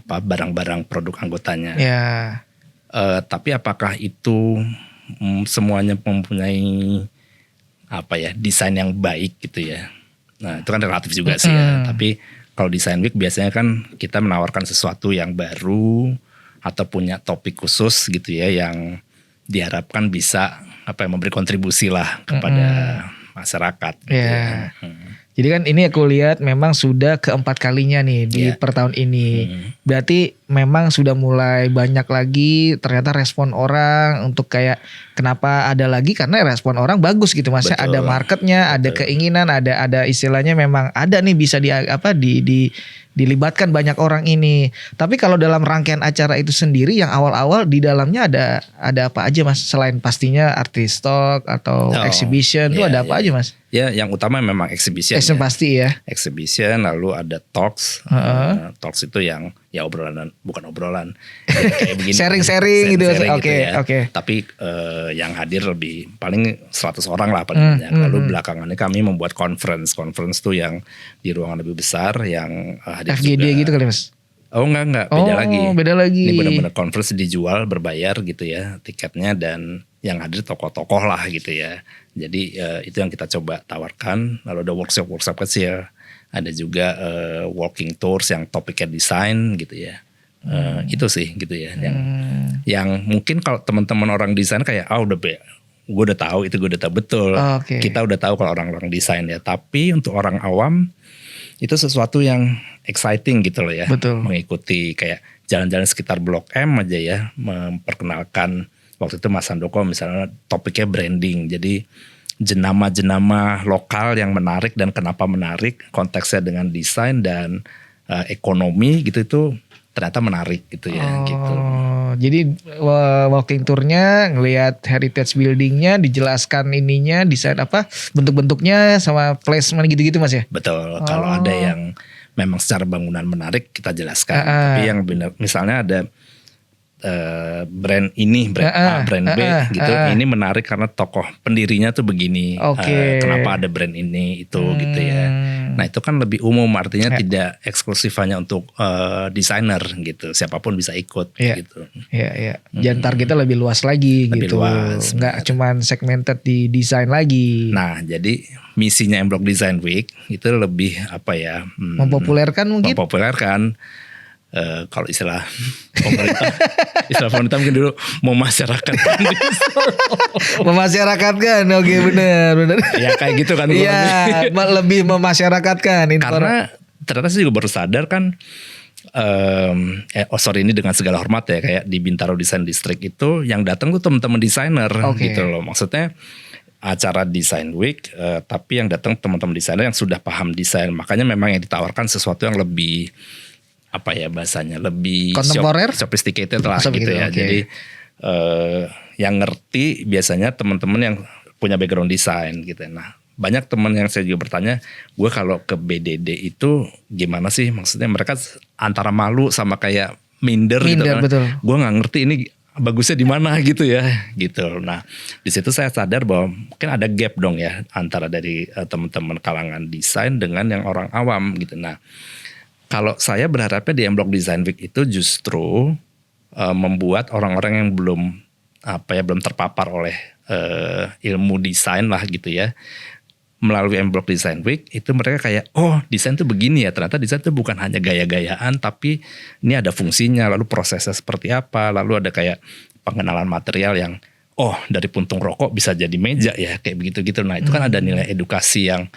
barang-barang produk anggotanya. Ya. Tapi apakah itu semuanya mempunyai desain yang baik gitu ya? Nah, itu kan relatif juga sih ya. Tapi kalau Design Week biasanya kan kita menawarkan sesuatu yang baru atau punya topik khusus gitu ya, yang diharapkan bisa memberi kontribusi lah kepada masyarakat gitu ya. Jadi kan ini aku lihat memang sudah keempat kalinya nih di per tahun ini. Berarti memang sudah mulai banyak lagi ternyata respon orang untuk kayak kenapa ada lagi, karena respon orang bagus gitu Mas. Ada marketnya, ada keinginan, ada istilahnya memang ada nih bisa dilibatkan banyak orang ini. Tapi kalau dalam rangkaian acara itu sendiri yang awal-awal di dalamnya ada apa aja Mas? Selain pastinya artis talk atau exhibition itu ada apa aja Mas? Ya, yang utama memang exhibition. Pasti ya. Exhibition, lalu ada talks. Talks itu yang ya bukan obrolan. Kayak begini. Sharing-sharing gitu. Oke. Tapi yang hadir lebih paling 100 orang lah paling banyak. Lalu belakangannya kami membuat conference. Conference tuh yang di ruangan lebih besar yang hadir FGD juga. gitu kali Mas? Oh enggak, beda lagi. Ini benar-benar conference dijual, berbayar gitu ya tiketnya, dan yang hadir tokoh-tokoh lah gitu ya. Jadi itu yang kita coba tawarkan. Lalu ada workshop kecil, ada juga walking tours yang topiknya desain gitu ya. Itu sih gitu ya. Yang mungkin kalau teman-teman orang desain kayak gue udah tahu betul. Kita udah tahu kalau orang-orang desain ya. Tapi untuk orang awam itu sesuatu yang exciting gitu loh ya. Betul. Mengikuti kayak jalan-jalan sekitar Blok M aja ya, memperkenalkan. Waktu itu Mas Handoko misalnya topiknya branding. Jadi jenama-jenama lokal yang menarik dan kenapa menarik, konteksnya dengan desain dan ekonomi gitu, itu ternyata menarik gitu ya. Gitu. Jadi walking tournya ngelihat heritage buildingnya, dijelaskan ininya, desain bentuk-bentuknya sama placement gitu-gitu Mas ya? Betul. Kalau ada yang memang secara bangunan menarik kita jelaskan. Tapi yang benar, misalnya ada brand ini, brand A, brand B gitu. Ini menarik karena tokoh pendirinya tuh begini. Kenapa ada brand ini itu gitu ya. Nah, itu kan lebih umum, artinya tidak eksklusif hanya untuk desainer gitu. Siapapun bisa ikut gitu. Iya. Dan targetnya lebih luas lagi gitu. Luas. Nggak cuman segmented di desain lagi. Nah, jadi misinya M-Block Design Week itu lebih mempopulerkan mungkin. Kalau istilah pemerintah mungkin dulu memasyarakatkan. Memasyarakatkan, oke benar. Ya kayak gitu kan. Iya, lebih memasyarakatkan. Karena ternyata saya juga baru sadar kan. Ini dengan segala hormat ya, kayak di Bintaro Design District itu yang datang tuh teman-teman desainer gitu loh. Maksudnya acara Design Week, tapi yang datang teman-teman desainer yang sudah paham desain. Makanya memang yang ditawarkan sesuatu yang lebih bahasanya lebih kontemporer, sophisticated lah gitu ya. Jadi yang ngerti biasanya teman-teman yang punya background desain gitu. Nah, banyak teman yang saya juga bertanya, gue kalau ke BDD itu gimana sih? Maksudnya mereka antara malu sama kayak minder gitu kan. Gue nggak ngerti ini bagusnya di mana gitu ya gitu. Nah, di situ saya sadar bahwa mungkin ada gap dong ya antara dari teman-teman kalangan desain dengan yang orang awam gitu. Nah, kalau saya berharapnya di M-Block Design Week itu justru membuat orang-orang yang belum terpapar oleh ilmu desain lah gitu ya, melalui M Block Design Week itu mereka kayak oh desain tuh begini ya, ternyata desain tuh bukan hanya gaya-gayaan tapi ini ada fungsinya, lalu prosesnya seperti apa, lalu ada kayak pengenalan material yang oh dari puntung rokok bisa jadi meja ya kayak begitu-gitu. Nah itu kan ada nilai edukasi yang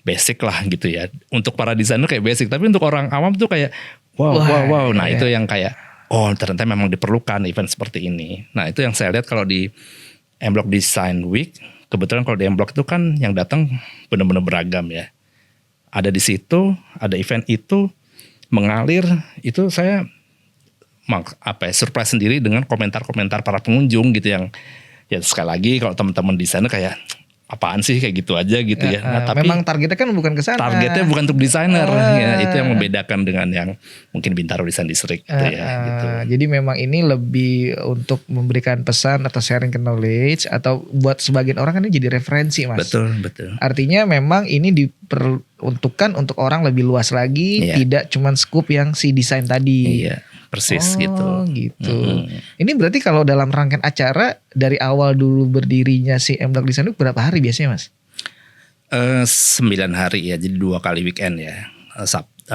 basic lah gitu ya, untuk para desainer kayak basic, tapi untuk orang awam tuh kayak wow. Nah itu yang kayak oh ternyata memang diperlukan event seperti ini. Nah itu yang saya lihat kalau di M Block Design Week. Kebetulan kalau di M Block itu kan yang datang benar-benar beragam ya. Ada di situ, ada event itu mengalir, itu saya surprise sendiri dengan komentar-komentar para pengunjung gitu yang ya sekali lagi kalau teman-teman desainer kayak apaan sih kayak gitu aja gitu ya. Nah, tapi memang targetnya kan bukan ke sana. Targetnya bukan untuk desainer ya, itu yang membedakan dengan yang mungkin Bintaro Design District gitu ya gitu. Jadi memang ini lebih untuk memberikan pesan atau sharing ke knowledge atau buat sebagian orang kan ini jadi referensi Mas. Betul. Artinya memang ini diperuntukkan untuk orang lebih luas lagi, tidak cuman scoop yang si desain tadi. Iya. Persis gitu. Ini berarti kalau dalam rangkaian acara dari awal dulu berdirinya si M Block Design Week berapa hari biasanya Mas? 9 hari ya, jadi 2 kali weekend ya.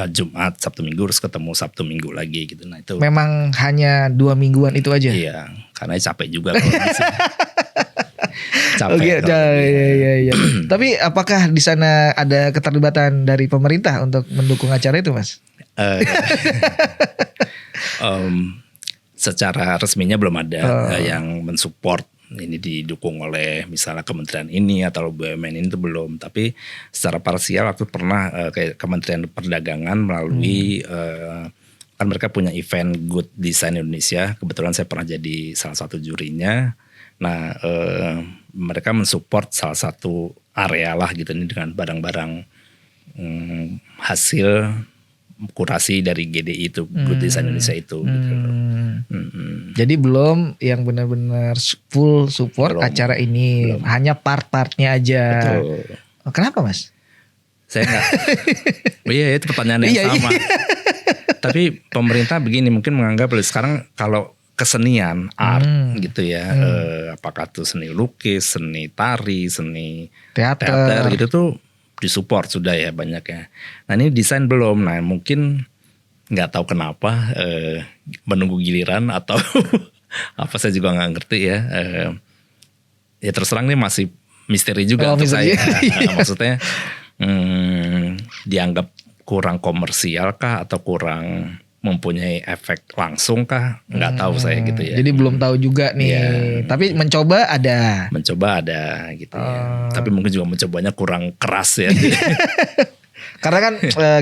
Jumat, Sabtu Minggu, terus ketemu Sabtu Minggu lagi gitu. Nah itu. Memang hanya 2 mingguan itu aja? Iya, karena capek juga kalau masih. Capek. Iya. Tapi apakah di sana ada keterlibatan dari pemerintah untuk mendukung acara itu Mas? Secara resminya belum ada yang mensupport ini didukung oleh misalnya kementerian ini atau BUMN ini itu belum, tapi secara parsial waktu pernah kayak Kementerian Perdagangan melalui kan mereka punya event Good Design Indonesia, kebetulan saya pernah jadi salah satu jurinya. Nah mereka mensupport salah satu area lah gitu ini dengan barang-barang hasil kurasi dari GDI itu Good Design Indonesia itu gitu. Jadi belum yang benar-benar full support acara ini, hanya part-partnya aja. Betul. Kenapa Mas? Saya enggak. Iya itu pertanyaan yang sama. Tapi pemerintah begini mungkin menganggap sekarang kalau kesenian art gitu ya, apakah itu seni lukis, seni tari, seni teater gitu tuh disupport sudah ya banyak ya. Nah ini desain belum. Nah mungkin nggak tahu kenapa menunggu giliran atau apa saya juga nggak ngerti ya. Ya terus terang ini masih misteri juga untuk saya. Maksudnya dianggap kurang komersial kah atau kurang mempunyai efek langsung kah? Nggak tahu saya gitu ya. Jadi belum tahu juga nih. Ya. Tapi mencoba ada gitu ya. Tapi mungkin juga mencobanya kurang keras ya. Karena kan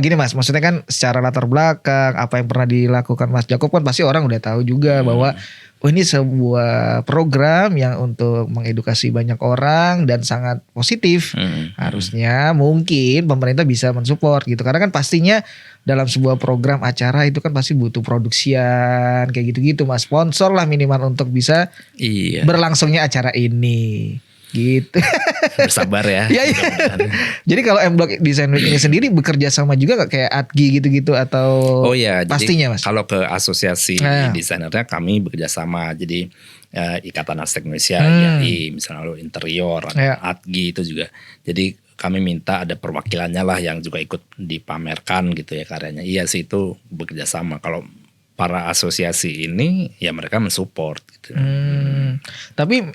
gini Mas, maksudnya kan secara latar belakang apa yang pernah dilakukan Mas Jakob kan pasti orang udah tahu juga bahwa ini sebuah program yang untuk mengedukasi banyak orang dan sangat positif. Harusnya mungkin pemerintah bisa mensupport gitu. Karena kan pastinya dalam sebuah program acara itu kan pasti butuh produksian kayak gitu-gitu Mas. Sponsor lah minimal untuk bisa berlangsungnya acara ini. Gitu. Bersabar ya. Iya. Jadi kalau M Block Design Week ini sendiri bekerja sama juga gak kayak ADGI gitu-gitu atau pastinya Mas? Kalau ke asosiasi desainernya kami bekerja sama. Jadi Ikatan Arsitek Indonesia, IAI, misalnya lalu interior, ADGI itu juga. Jadi kami minta ada perwakilannya lah yang juga ikut dipamerkan gitu ya karyanya. Iya sih itu bekerja sama. Kalau para asosiasi ini ya mereka mensupport gitu. Tapi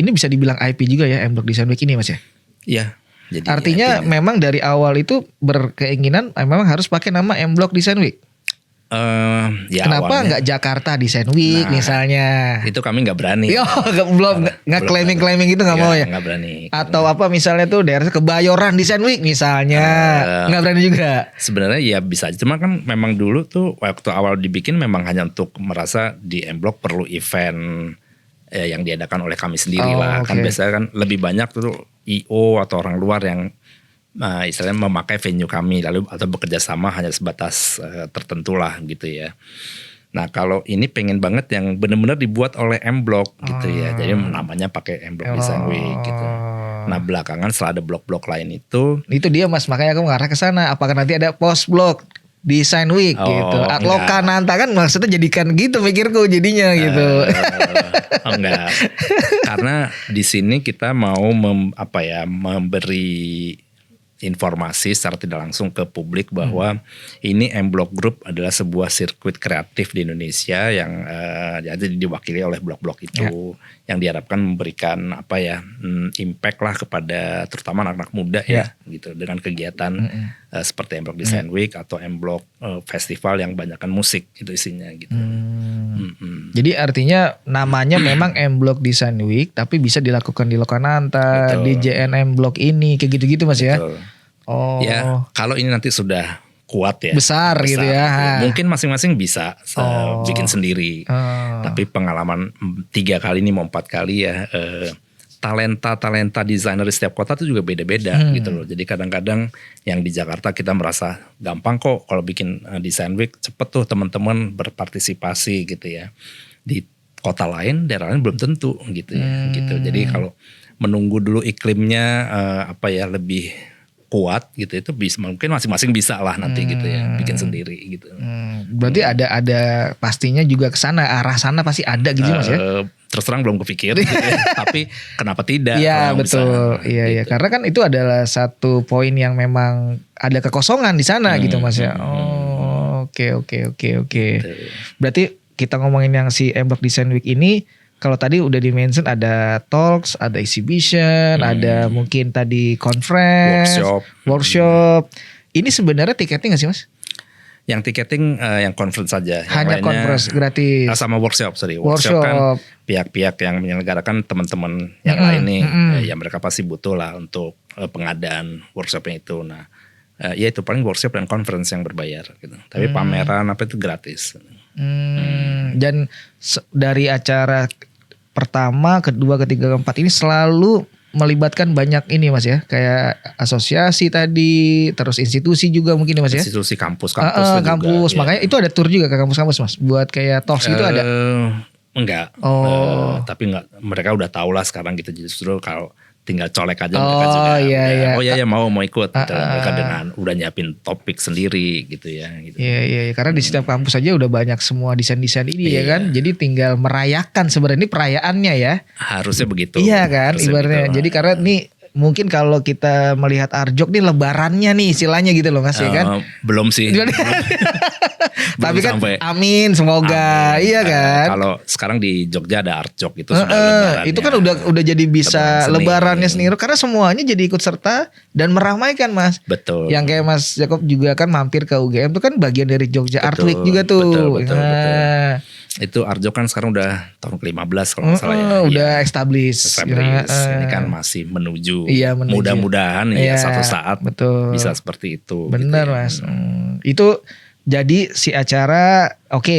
ini bisa dibilang IP juga ya M Block Design Week ini Mas ya? Iya. Jadi artinya memang dari awal itu berkeinginan memang harus pakai nama M Block Design Week. Kenapa nggak Jakarta Design Week misalnya? Itu kami nggak berani. Belum nggak claiming gitu nggak mau ya? Nggak berani. Atau apa misalnya tuh daerah Kebayoran Design Week misalnya nggak berani juga. Sebenarnya ya bisa, cuma kan memang dulu tuh waktu awal dibikin memang hanya untuk merasa di M Block perlu event yang diadakan oleh kami sendiri lah. Kan biasanya kan lebih banyak tuh IO atau orang luar yang istilahnya memakai venue kami lalu atau bekerja sama hanya sebatas tertentu lah gitu ya. Nah kalau ini pengen banget yang benar-benar dibuat oleh M Block gitu ya. Jadi namanya pakai M Block Design Week gitu. Nah belakangan setelah ada blok-blok lain itu dia Mas, makanya aku mengarah ke sana. Apakah nanti ada post blok Design Week Oh, gitu. enggak. Lokananta kan maksudnya jadikan gitu mikirku jadinya gitu. Enggak. Karena di sini kita mau memberi informasi secara tidak langsung ke publik bahwa ini M Block Group adalah sebuah sirkuit kreatif di Indonesia yang jadi diwakili oleh blok-blok itu yang diharapkan memberikan impact lah kepada terutama anak-anak muda ya gitu dengan kegiatan seperti M Block Design Week atau M Block Festival yang banyakkan musik itu isinya gitu. Jadi artinya namanya memang M Block Design Week tapi bisa dilakukan di Lokananta, Betul. di JNM Block ini kayak gitu-gitu Mas ya. Betul. Oh. Ya, kalau ini nanti sudah kuat ya. Besar gitu ya. Mungkin masing-masing bisa bikin sendiri. Tapi pengalaman 3 kali ini mau 4 kali ya. Talenta desainer di setiap kota itu juga beda-beda gitu loh. Jadi kadang-kadang yang di Jakarta kita merasa gampang kok kalau bikin design week cepet tuh teman-teman berpartisipasi gitu ya. Di kota lain, daerah lain belum tentu gitu ya. Gitu. Jadi kalau menunggu dulu iklimnya lebih kuat gitu itu bisa mungkin masing-masing bisa lah nanti gitu ya bikin sendiri gitu. Berarti ada pastinya juga ke sana arah sana pasti ada gitu Mas ya. Terus terang belum kepikir gitu ya. Tapi kenapa tidak? Iya kalau betul. bisa, Iya gitu. iya karena kan itu adalah satu poin yang memang ada kekosongan di sana gitu Mas ya. Oh, oke. Gitu. Berarti kita ngomongin yang si M Block Design Week ini kalau tadi udah di-mention ada talks, ada exhibition, ada mungkin tadi conference, workshop. Ini sebenarnya tiketnya gak sih Mas? Yang tiketing yang conference saja. Hanya conference gratis. Sama workshop, Workshop kan pihak-pihak yang menyelenggarakan teman-teman yang lain nih. Ya mereka pasti butuh lah untuk pengadaan workshopnya itu. Nah ya itu paling workshop dan conference yang berbayar gitu. Tapi pameran itu gratis. Dan dari acara pertama, kedua, ketiga, keempat ini selalu melibatkan banyak ini Mas ya, kayak asosiasi tadi, terus institusi juga mungkin ya Mas ya. Institusi kampus kampus, juga, makanya itu ada tour juga ke kampus-kampus Mas, buat kayak talks gitu ada. Enggak. Tapi enggak, mereka udah tahu lah sekarang gitu justru kalau tinggal colek aja mereka juga. Iya. Oh iya mau ikut. Mereka dengan udah nyiapin topik sendiri gitu ya. Gitu. Iya. Karena di setiap kampus aja udah banyak semua desain-desain ini ya kan. Jadi tinggal merayakan sebenarnya ini perayaannya ya. Harusnya begitu. Iya kan Harusnya ibaratnya. begitu. Jadi karena nih mungkin kalau kita melihat Arjok nih lebarannya nih istilahnya gitu loh Mas ya kan. Belum sih. Tapi kan sampai. Amin semoga. Iya kan. Kalau sekarang di Jogja ada Arjok itu sudah lebarannya. Itu kan udah jadi bisa lebarannya sendiri karena semuanya jadi ikut serta dan meramaikan Mas. Betul. Yang kayak Mas Jacob juga kan mampir ke UGM itu kan bagian dari Jogja Art Week juga tuh. Betul. Itu Arjok kan sekarang udah tahun ke-15 kalau nggak salah ya. Udah established. Ini kan masih menuju. Iya, menuju. Mudah-mudahan ya suatu saat bisa seperti itu. Bener gitu ya. Mas. Itu jadi si acara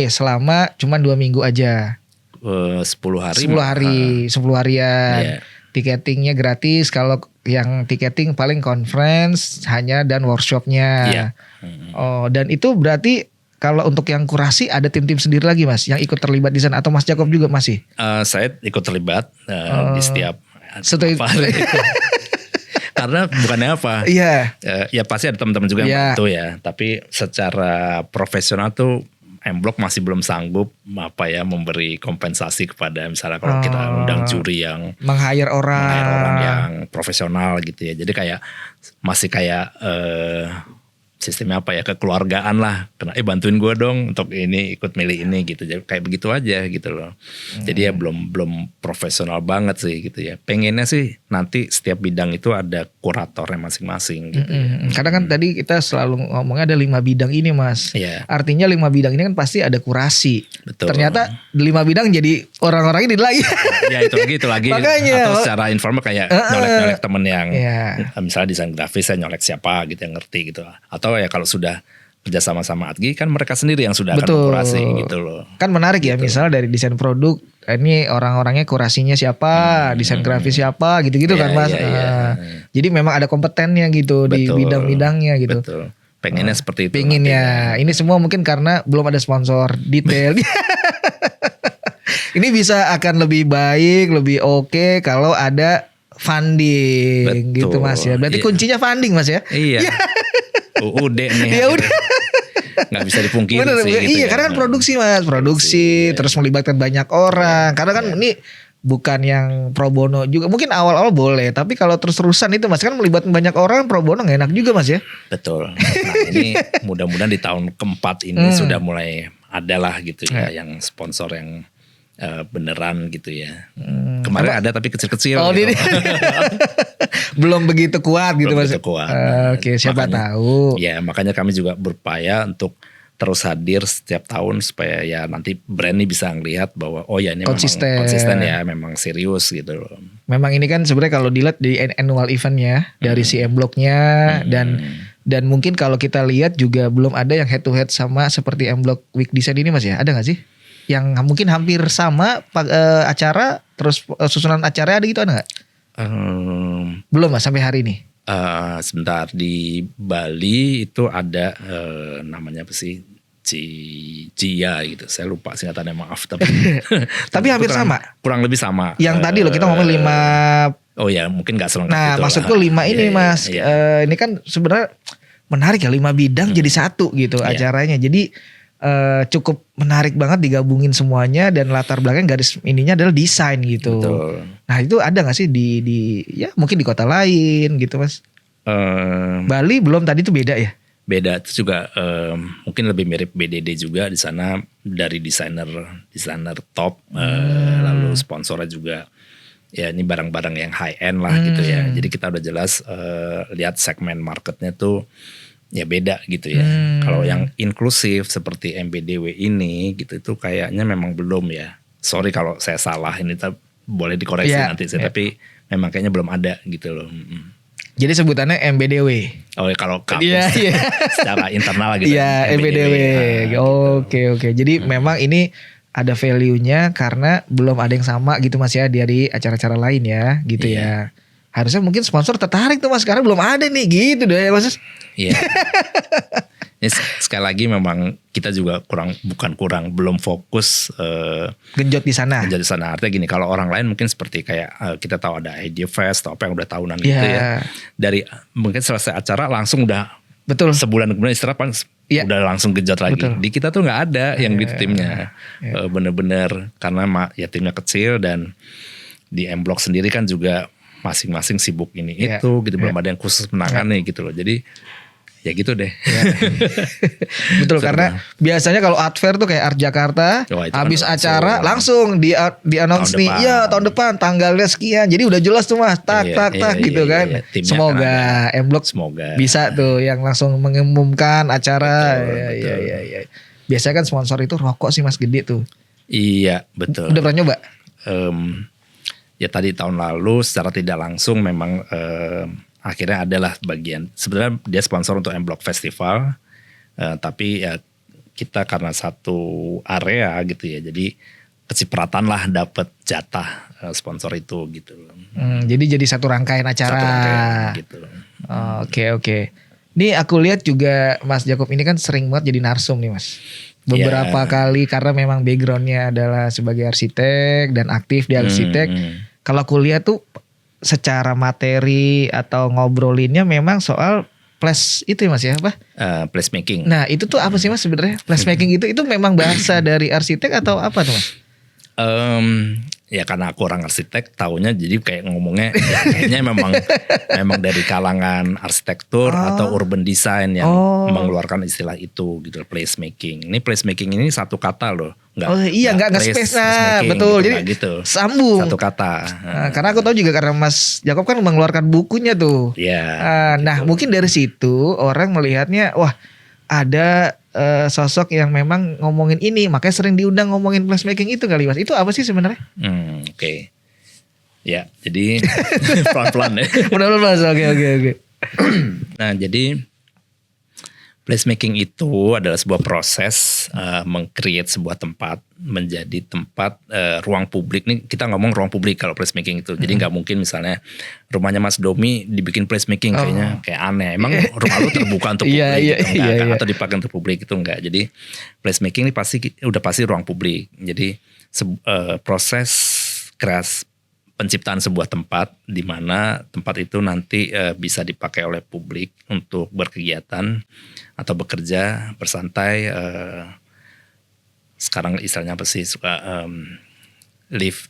selama cuma 2 minggu aja. 10 hari. 10 harian. Iya. Tiketingnya gratis. Kalau yang tiketing paling conference hanya dan workshopnya. Iya. Dan itu berarti kalau untuk yang kurasi ada tim-tim sendiri lagi Mas yang ikut terlibat di sana atau Mas Jacob juga masih? Saya ikut terlibat di setiap karena bukannya apa? Iya. Ya pasti ada teman-teman juga yang bantu ya. Tapi secara profesional tuh M Block masih belum sanggup memberi kompensasi kepada misalnya kalau kita undang juri yang meng-hire orang yang profesional gitu ya. Jadi masih sistemnya kekeluargaan lah. Bantuin gue dong untuk ini ikut milih ini gitu. Jadi kayak begitu aja gitu loh. Jadi ya belum profesional banget sih gitu ya. Pengennya sih nanti setiap bidang itu ada kuratornya masing-masing gitu. Karena kan tadi kita selalu ngomongnya ada 5 bidang ini Mas. Yeah. Artinya 5 bidang ini kan pasti ada kurasi. Betul. Ternyata 5 bidang jadi orang-orang ini lagi. Ya itu lagi. Makanya, atau secara informal kayak nyolek-nyolek temen yang misalnya desain grafis saya nyolek siapa gitu yang ngerti gitu. Atau ya kalau sudah kerja sama Adgi kan mereka sendiri yang sudah akan kurasi gitu loh. Kan menarik ya misalnya dari desain produk ini orang-orangnya kurasinya siapa, desain grafis siapa gitu-gitu kan Mas. Jadi memang ada kompetennya gitu di bidang-bidangnya gitu. Betul. Pengennya seperti itu. Pengennya. Ini semua mungkin karena belum ada sponsor detail. Ini bisa akan lebih baik, lebih oke kalau ada funding. Gitu Mas ya. Berarti kuncinya funding Mas ya. Iya. UUD nih. Ya udah. nggak bisa dipungkiri Bener, sih. Gitu iya ya. karena kan produksi mas, produksi Iya. terus melibatkan banyak orang. Karena kan ini bukan yang pro bono juga. Mungkin awal-awal boleh, tapi kalau terus-terusan itu mas kan melibatkan banyak orang, pro bono nggak enak juga mas ya. Betul. Nah ini mudah-mudahan di tahun keempat ini sudah mulai adalah gitu ya yang sponsor yang beneran gitu ya. Kemarin ada tapi kecil-kecil. Oh gitu. ini belum begitu kuat gitu Belum mas. begitu kuat. Nah, Oke, siapa makanya- tahu. Ya makanya kami juga berupaya untuk terus hadir setiap tahun supaya ya nanti brand ini bisa ngelihat bahwa oh ya ini Konsisten. memang konsisten ya, memang serius gitu loh. Memang ini kan sebenarnya kalau dilihat di annual eventnya dari si M Block-nya dan mungkin kalau kita lihat juga belum ada yang head to head sama seperti M Block Week Design ini mas ya. Ada nggak sih? Yang mungkin hampir sama acara terus susunan acara ada gitu ada nggak? Belum mas sampai hari ini. Sebentar di Bali itu ada namanya apa sih Cia gitu. Saya lupa singkatannya maaf tapi Tapi hampir sama. Kurang lebih sama. Yang tadi loh kita ngomong 5. Oh ya mungkin nggak selengkap Nah itu maksudku lah. 5 ini Iya, mas. iya. Ini kan sebenarnya menarik ya 5 bidang jadi satu gitu Iya. acaranya. Jadi cukup menarik banget digabungin semuanya dan latar belakang garis ininya adalah desain gitu. Betul. Nah itu ada gak sih di ya mungkin di kota lain gitu mas. Bali belum tadi itu beda ya. Beda itu juga mungkin lebih mirip BDD juga di sana dari desainer top lalu sponsornya juga ya ini barang-barang yang high end lah gitu ya. Jadi kita udah jelas lihat segmen marketnya tuh ya beda gitu ya. Kalau yang inklusif seperti MBDW ini gitu itu kayaknya memang belum ya. Sorry kalau saya salah ini boleh dikoreksi Iya, nanti saya iya. tapi memang kayaknya belum ada gitu loh. Jadi sebutannya MBDW. Oh ya kalau kampus Iya, iya. secara internal gitu. Iya MBDW. gitu. Oke. Jadi memang ini ada value-nya karena belum ada yang sama gitu mas ya dari acara-acara lain ya gitu ya. Harusnya mungkin sponsor tertarik tuh mas karena belum ada nih gitu deh mas. Iya. Ini sekali lagi memang kita juga belum fokus Genjot di sana. menjadi sana. Artinya gini, kalau orang lain mungkin seperti kayak kita tahu ada Idea Fest atau apa yang udah tahunan gitu Iya. ya. Dari mungkin selesai acara langsung udah Betul. sebulan kemudian istirahat Iya. udah langsung genjot lagi. Betul. Di kita tuh nggak ada yang gitu timnya. Bener-bener karena ya timnya kecil dan di M Block sendiri kan juga masing-masing sibuk ini Iya. itu gitu belum ada yang khusus menangani gitu loh. Jadi ya gitu deh. Betul Seru karena biasanya kalau art fair tuh kayak Art Jakarta Wah, itu habis kan acara langsung. langsung di announce Tahun nih depan. ya tahun depan tanggalnya sekian jadi udah jelas tuh mas tak Iya, gitu iya, kan iya. Timnya semoga kan M Block Semoga. bisa tuh yang langsung mengumumkan acara. Betul, Iya, betul. iya. Biasanya kan sponsor itu rokok sih mas gede tuh. Iya betul. Udah pernah nyoba? Ya tadi tahun lalu secara tidak langsung memang akhirnya adalah bagian. Sebenarnya dia sponsor untuk M Block Festival, tapi ya kita karena satu area gitu ya, jadi kecipratan lah dapat jatah sponsor itu gitu. Jadi satu rangkaian acara. Satu rangkaian gitu. Oke. Ini aku lihat juga Mas Jacob ini kan sering banget jadi narsum nih mas. Beberapa Iya. kali karena memang backgroundnya adalah sebagai arsitek dan aktif di arsitek. Kalau aku lihat tuh secara materi atau ngobrolinnya memang soal place itu ya mas ya apa? Placemaking. Nah itu tuh apa sih mas sebenarnya placemaking itu memang bahasa dari arsitek atau apa tuh mas? Ya karena aku orang arsitek taunya jadi kayak ngomongnya ya kayaknya memang dari kalangan arsitektur atau urban design yang mengeluarkan istilah itu gitu placemaking. Ini placemaking ini satu kata loh. Nggak space nah placemaking betul gitu, jadi nggak gitu. sambung. Satu kata. Nah, karena aku tahu juga karena Mas Jacob kan mengeluarkan bukunya tuh. Ya. Nah mungkin dari situ orang melihatnya wah ada sosok yang memang ngomongin ini makanya sering diundang ngomongin placemaking itu kali mas. Itu apa sih sebenarnya? Oke. Ya jadi pelan-pelan ya. Benar mas. Oke. Nah jadi placemaking itu adalah sebuah proses meng-create sebuah tempat menjadi tempat ruang publik. Nih kita ngomong ruang publik kalau placemaking itu. Jadi nggak mungkin misalnya rumahnya Mas Domi dibikin placemaking kayaknya kayak aneh. Emang rumah lu terbuka untuk publik gitu, enggak, kan? Atau dipakai untuk publik itu enggak. Jadi placemaking ini udah pasti ruang publik. Jadi proses penciptaan sebuah tempat di mana tempat itu nanti bisa dipakai oleh publik untuk berkegiatan atau bekerja, bersantai. Sekarang istilahnya apa sih, suka live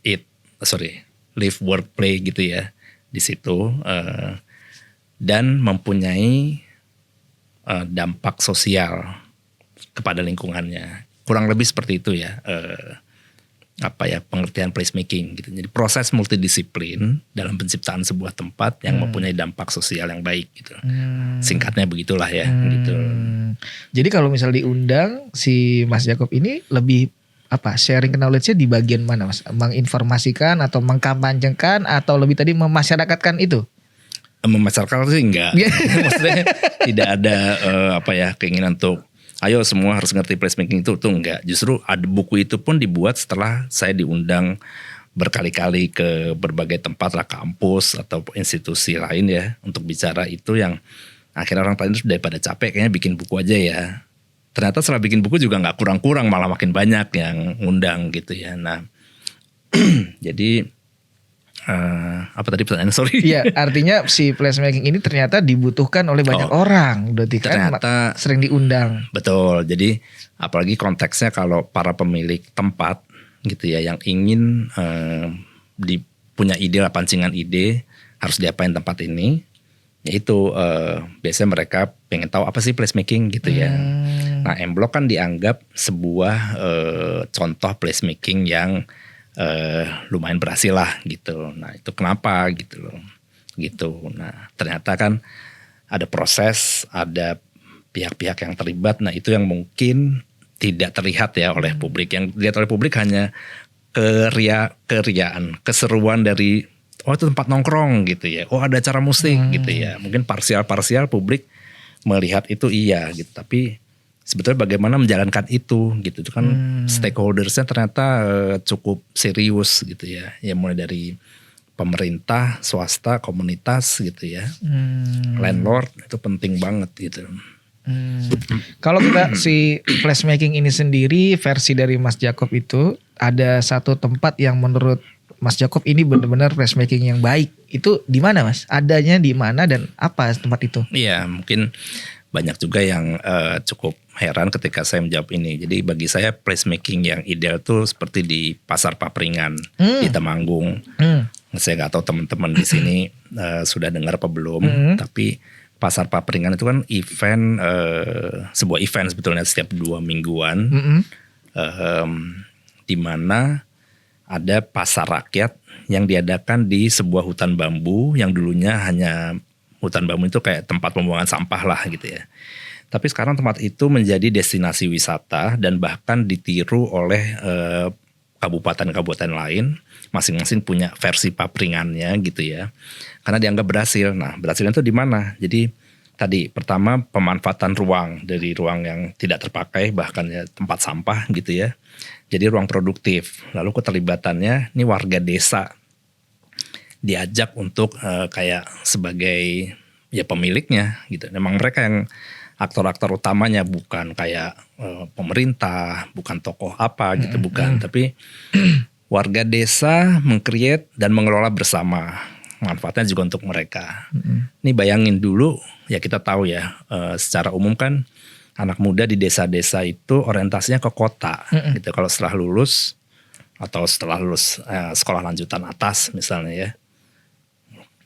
work play gitu ya di situ, dan mempunyai dampak sosial kepada lingkungannya. Kurang lebih seperti itu ya. Pengertian placemaking gitu. Jadi proses multidisiplin dalam penciptaan sebuah tempat yang mempunyai dampak sosial yang baik gitu. Singkatnya begitulah ya gitu. Jadi kalau misal diundang si Mas Jacob ini lebih sharing knowledge-nya di bagian mana Mas? Menginformasikan atau mengkampanyekan atau lebih tadi memasyarakatkan itu? Memasyarakatkan sih enggak. Maksudnya tidak ada keinginan untuk ayo semua harus ngerti placemaking itu tuh enggak. Justru ada buku itu pun dibuat setelah saya diundang berkali-kali ke berbagai tempat lah, kampus atau institusi lain ya, untuk bicara itu, yang akhirnya orang tanya daripada capek kayaknya bikin buku aja ya. Ternyata setelah bikin buku juga nggak kurang-kurang, malah makin banyak yang ngundang gitu ya. Nah jadi apa tadi pertanyaan, sorry. Iya, artinya si placemaking ini ternyata dibutuhkan oleh banyak orang. Berarti kan ternyata sering diundang. Betul. Jadi apalagi konteksnya kalau para pemilik tempat gitu ya, yang ingin punya ide lah, pancingan ide harus diapain tempat ini. Yaitu biasanya mereka pengen tahu apa sih placemaking gitu ya. Nah, M-Block kan dianggap sebuah contoh placemaking yang lumayan berhasil lah gitu. Nah itu kenapa gitu loh. Gitu. Nah ternyata kan ada proses, ada pihak-pihak yang terlibat. Nah itu yang mungkin tidak terlihat ya oleh publik. Yang dilihat oleh publik hanya keriaan, keseruan dari itu tempat nongkrong gitu ya. Oh ada acara musik gitu ya. Mungkin parsial publik melihat itu iya gitu. Tapi sebetulnya bagaimana menjalankan itu gitu. Itu kan stakeholdersnya ternyata cukup serius gitu ya. Ya mulai dari pemerintah, swasta, komunitas gitu ya. Landlord itu penting banget gitu. Kalau kita si placemaking ini sendiri, versi dari Mas Jacob itu, ada satu tempat yang menurut Mas Jacob ini benar-benar placemaking yang baik. Itu di mana Mas? Adanya di mana dan apa tempat itu? Iya, mungkin banyak juga yang cukup heran ketika saya menjawab ini. Jadi bagi saya placemaking yang ideal tuh seperti di Pasar Papringan di Temanggung. Saya nggak tahu teman-teman di sini sudah dengar apa belum. Tapi Pasar Papringan itu kan event, sebuah event sebetulnya setiap 2 mingguan, di mana ada pasar rakyat yang diadakan di sebuah hutan bambu yang dulunya hanya hutan bambu itu kayak tempat pembuangan sampah lah gitu ya. Tapi sekarang tempat itu menjadi destinasi wisata dan bahkan ditiru oleh kabupaten-kabupaten lain. Masing-masing punya versi papringannya gitu ya. Karena dianggap berhasil. Nah berhasilnya itu di mana? Jadi tadi pertama pemanfaatan ruang, dari ruang yang tidak terpakai bahkan ya tempat sampah gitu ya. Jadi ruang produktif. Lalu keterlibatannya ini warga desa diajak untuk kayak sebagai ya pemiliknya gitu. Memang mereka yang aktor-aktor utamanya, bukan kayak pemerintah, bukan tokoh apa gitu, bukan. Tapi warga desa meng-create dan mengelola bersama. Manfaatnya juga untuk mereka. Ini bayangin dulu ya, kita tahu ya secara umum kan anak muda di desa-desa itu orientasinya ke kota gitu. Kalau setelah lulus atau setelah lulus sekolah lanjutan atas misalnya ya,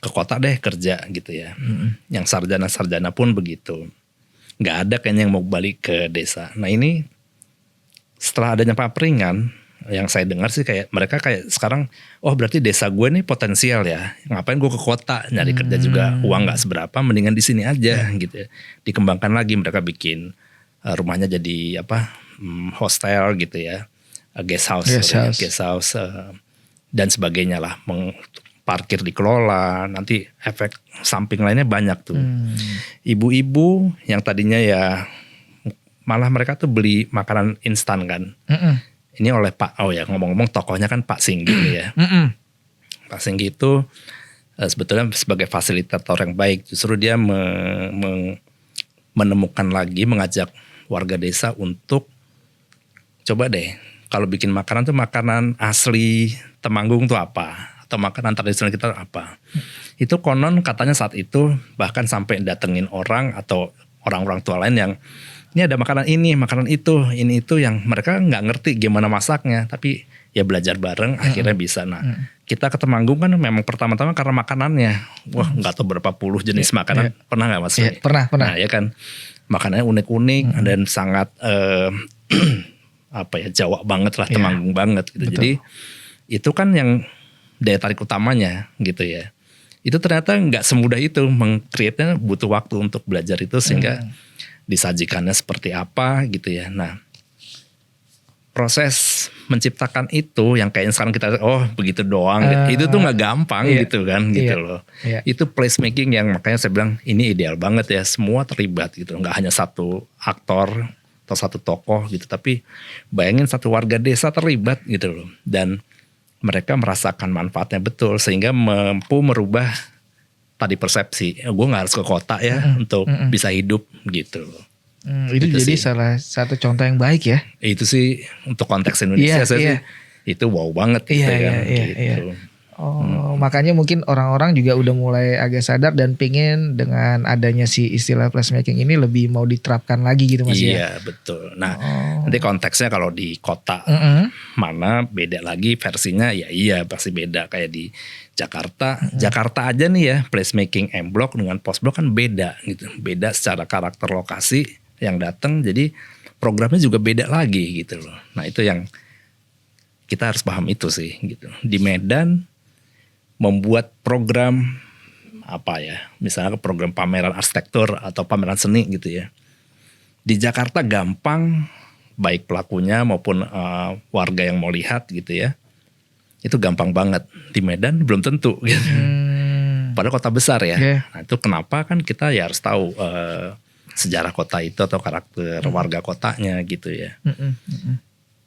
ke kota deh kerja gitu ya. Yang sarjana-sarjana pun begitu. Nggak ada kayaknya yang mau balik ke desa. Nah ini setelah adanya papringan, yang saya dengar sih kayak mereka kayak sekarang, oh berarti desa gue nih potensial ya. Ngapain gue ke kota nyari kerja juga uang nggak seberapa, mendingan di sini aja gitu ya. Dikembangkan lagi, mereka bikin rumahnya jadi hostel gitu ya, guest house dan sebagainya lah. Parkir dikelola, nanti efek samping lainnya banyak tuh. Ibu-ibu yang tadinya ya malah mereka tuh beli makanan instan kan. Ini oleh ngomong-ngomong tokohnya kan Pak Singgi ya. Pak Singgi itu sebetulnya sebagai fasilitator yang baik. Justru dia menemukan lagi, mengajak warga desa untuk coba deh kalau bikin makanan tuh makanan asli Temanggung tuh apa, atau makanan tradisional kita apa. Itu konon katanya saat itu bahkan sampai datengin orang atau orang-orang tua lain yang ini ada makanan ini, makanan itu, ini itu yang mereka nggak ngerti gimana masaknya, tapi ya belajar bareng akhirnya bisa. Nah, kita ke Temanggung kan memang pertama-tama karena makanannya. Wah, nggak tahu berapa puluh jenis makanan. Pernah nggak Mas? Pernah. Nah, ya kan makanannya unik-unik dan sangat Jawa banget lah, Temanggung banget gitu. Betul. Jadi itu kan yang daya tarik utamanya gitu ya. Itu ternyata nggak semudah itu, meng-create-nya butuh waktu untuk belajar itu sehingga disajikannya seperti apa gitu ya. Nah, proses menciptakan itu yang kayaknya sekarang kita begitu doang, itu tuh nggak gampang gitu kan gitu loh. Itu placemaking yang makanya saya bilang ini ideal banget ya, semua terlibat gitu, nggak hanya satu aktor atau satu tokoh gitu, tapi bayangin satu warga desa terlibat gitu loh, dan mereka merasakan manfaatnya betul sehingga mampu merubah tadi persepsi, gue nggak harus ke kota ya untuk bisa hidup gitu loh. Itu jadi sih salah satu contoh yang baik ya. Itu sih untuk konteks Indonesia sih itu wow banget gitu gitu. Makanya mungkin orang-orang juga udah mulai agak sadar dan pingin dengan adanya si istilah placemaking ini lebih mau diterapkan lagi gitu Mas ya. Iya betul. Nah nanti konteksnya kalau di kota mana beda lagi versinya ya pasti beda. Kayak di Jakarta, Jakarta aja nih ya placemaking M Block dengan Post Block kan beda gitu. Beda secara karakter lokasi yang datang, jadi programnya juga beda lagi gitu loh. Nah itu yang kita harus paham itu sih gitu. Di Medan membuat program misalnya program pameran arsitektur atau pameran seni gitu ya. Di Jakarta gampang, baik pelakunya maupun warga yang mau lihat gitu ya. Itu gampang banget. Di Medan belum tentu gitu. Padahal kota besar ya. Nah itu kenapa kan kita ya harus tahu sejarah kota itu atau karakter warga kotanya gitu ya.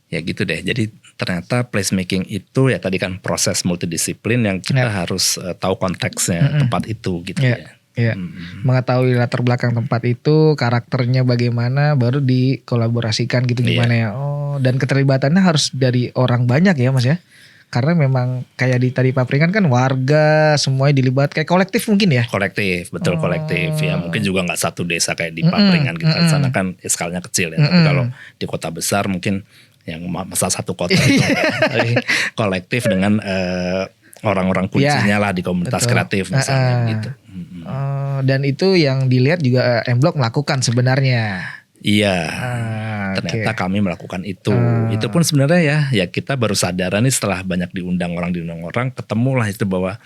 Ya gitu deh. Jadi ternyata placemaking itu ya tadi kan proses multidisiplin yang kita harus tahu konteksnya tempat itu gitu ya. Mengetahui latar belakang tempat itu, karakternya bagaimana, baru dikolaborasikan gitu gimana ya. Dan keterlibatannya harus dari orang banyak ya Mas ya. Karena memang kayak di tadi Papringan kan warga semuanya dilibat kayak kolektif mungkin ya. Kolektif, betul kolektif ya. Mungkin juga nggak satu desa kayak di Papringan gitu. Sana kan skalanya kecil ya. Tapi kalau di kota besar mungkin yang masa satu kota itu kolektif dengan orang-orang kuncinya lah di komunitas kreatif misalnya gitu. Dan itu yang dilihat juga M Block melakukan sebenarnya. Iya, ternyata kami melakukan itu. Itu pun sebenarnya ya kita baru sadar nih setelah banyak diundang orang, ketemulah itu bahwa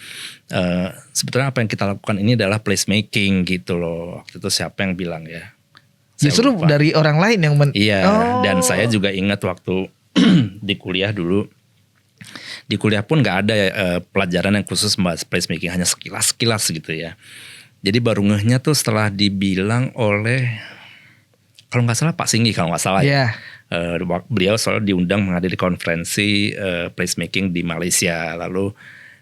sebetulnya apa yang kita lakukan ini adalah placemaking gitu loh. Waktu itu siapa yang bilang ya? Justru dari orang lain yang dan saya juga ingat waktu di kuliah dulu. Di kuliah pun nggak ada pelajaran yang khusus membahas placemaking, hanya sekilas gitu ya. Jadi baru ngehnya tuh setelah dibilang oleh, kalau nggak salah Pak Singgi kalau nggak salah ya. Beliau selalu diundang menghadiri konferensi placemaking di Malaysia. Lalu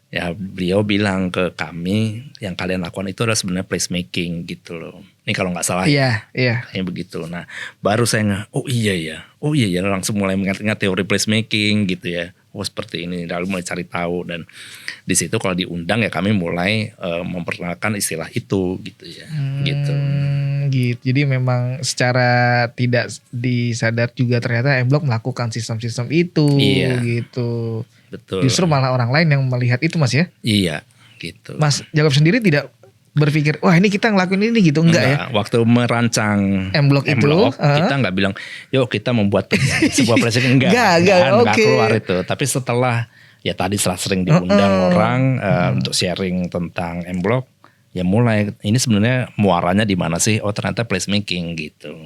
ya beliau bilang ke kami yang kalian lakukan itu adalah sebenarnya placemaking gitu loh. Ini kalau nggak salah kayak begitu. Nah baru saya oh iya ya langsung mulai mengingat teori placemaking gitu ya. Oh seperti ini, lalu mulai cari tahu, dan di situ kalau diundang ya kami mulai memperkenalkan istilah itu gitu ya. Gitu. Jadi memang secara tidak disadar juga ternyata M Block melakukan sistem-sistem itu gitu. Betul. Justru malah orang lain yang melihat itu Mas ya? Iya gitu. Mas Jacob sendiri tidak berpikir wah ini kita ngelakuin ini gitu enggak ya? Waktu merancang M Block itu kita nggak bilang yuk kita membuat sebuah placemaking enggak keluar itu. Tapi setelah sering diundang orang untuk sharing tentang M Block, ya mulai ini sebenarnya muaranya di mana sih? Oh ternyata placemaking gitu,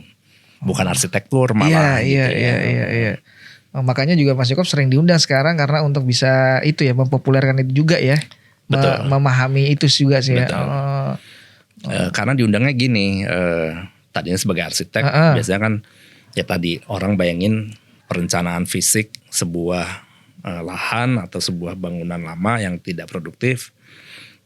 bukan arsitektur malah. Iya. Makanya juga Mas Jacob sering diundang sekarang karena untuk bisa itu ya mempopulerkan itu juga ya. Betul. Memahami itu juga sih. Betul. Karena diundangnya gini, tadinya sebagai arsitek biasanya kan ya tadi orang bayangin perencanaan fisik sebuah lahan atau sebuah bangunan lama yang tidak produktif.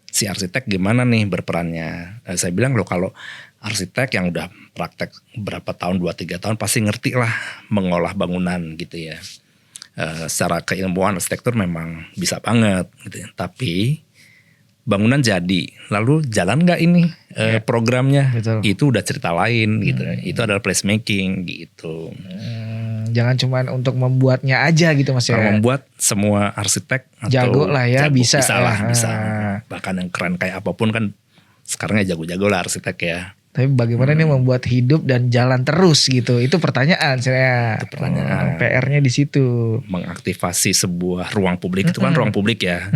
Si arsitek gimana nih berperannya? Saya bilang loh kalau arsitek yang udah praktek berapa tahun 2-3 tahun pasti ngerti lah mengolah bangunan gitu ya. secara keilmuan arsitektur memang bisa banget gitu ya. Tapi bangunan jadi, lalu jalan nggak ini programnya? Betul. Itu udah cerita lain gitu. Itu adalah placemaking gitu. Jangan cuma untuk membuatnya aja gitu Mas ya. Kalau membuat semua arsitek Jago lah ya, bisa lah, ya. bisa. Bahkan yang keren kayak apapun kan sekarang ya jago-jago lah arsitek ya. Tapi bagaimana nih membuat hidup dan jalan terus gitu? Itu pertanyaan saya. Itu pertanyaan. PR-nya di situ. Mengaktifasi sebuah ruang publik itu kan ruang publik ya.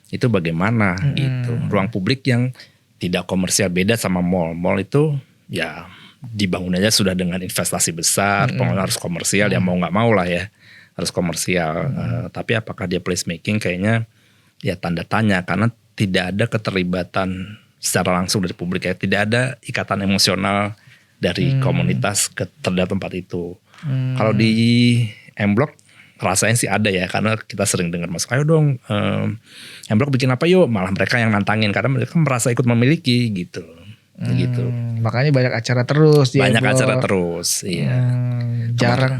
Itu bagaimana gitu. Ruang publik yang tidak komersial, beda sama mall. Mall itu ya dibangun aja sudah dengan investasi besar, pengelola harus komersial, ya mau nggak mau lah ya harus komersial. Tapi apakah dia placemaking, kayaknya ya tanda tanya, karena tidak ada keterlibatan secara langsung dari publik ya, tidak ada ikatan emosional dari komunitas terhadap tempat itu. Kalau di M-Block rasanya sih ada ya, karena kita sering dengar masuk, ayo dong M-Block bikin apa yuk, malah mereka yang nantangin karena mereka merasa ikut memiliki gitu. Gitu. Makanya banyak acara terus di Banyak M-Block. acara terus, iya.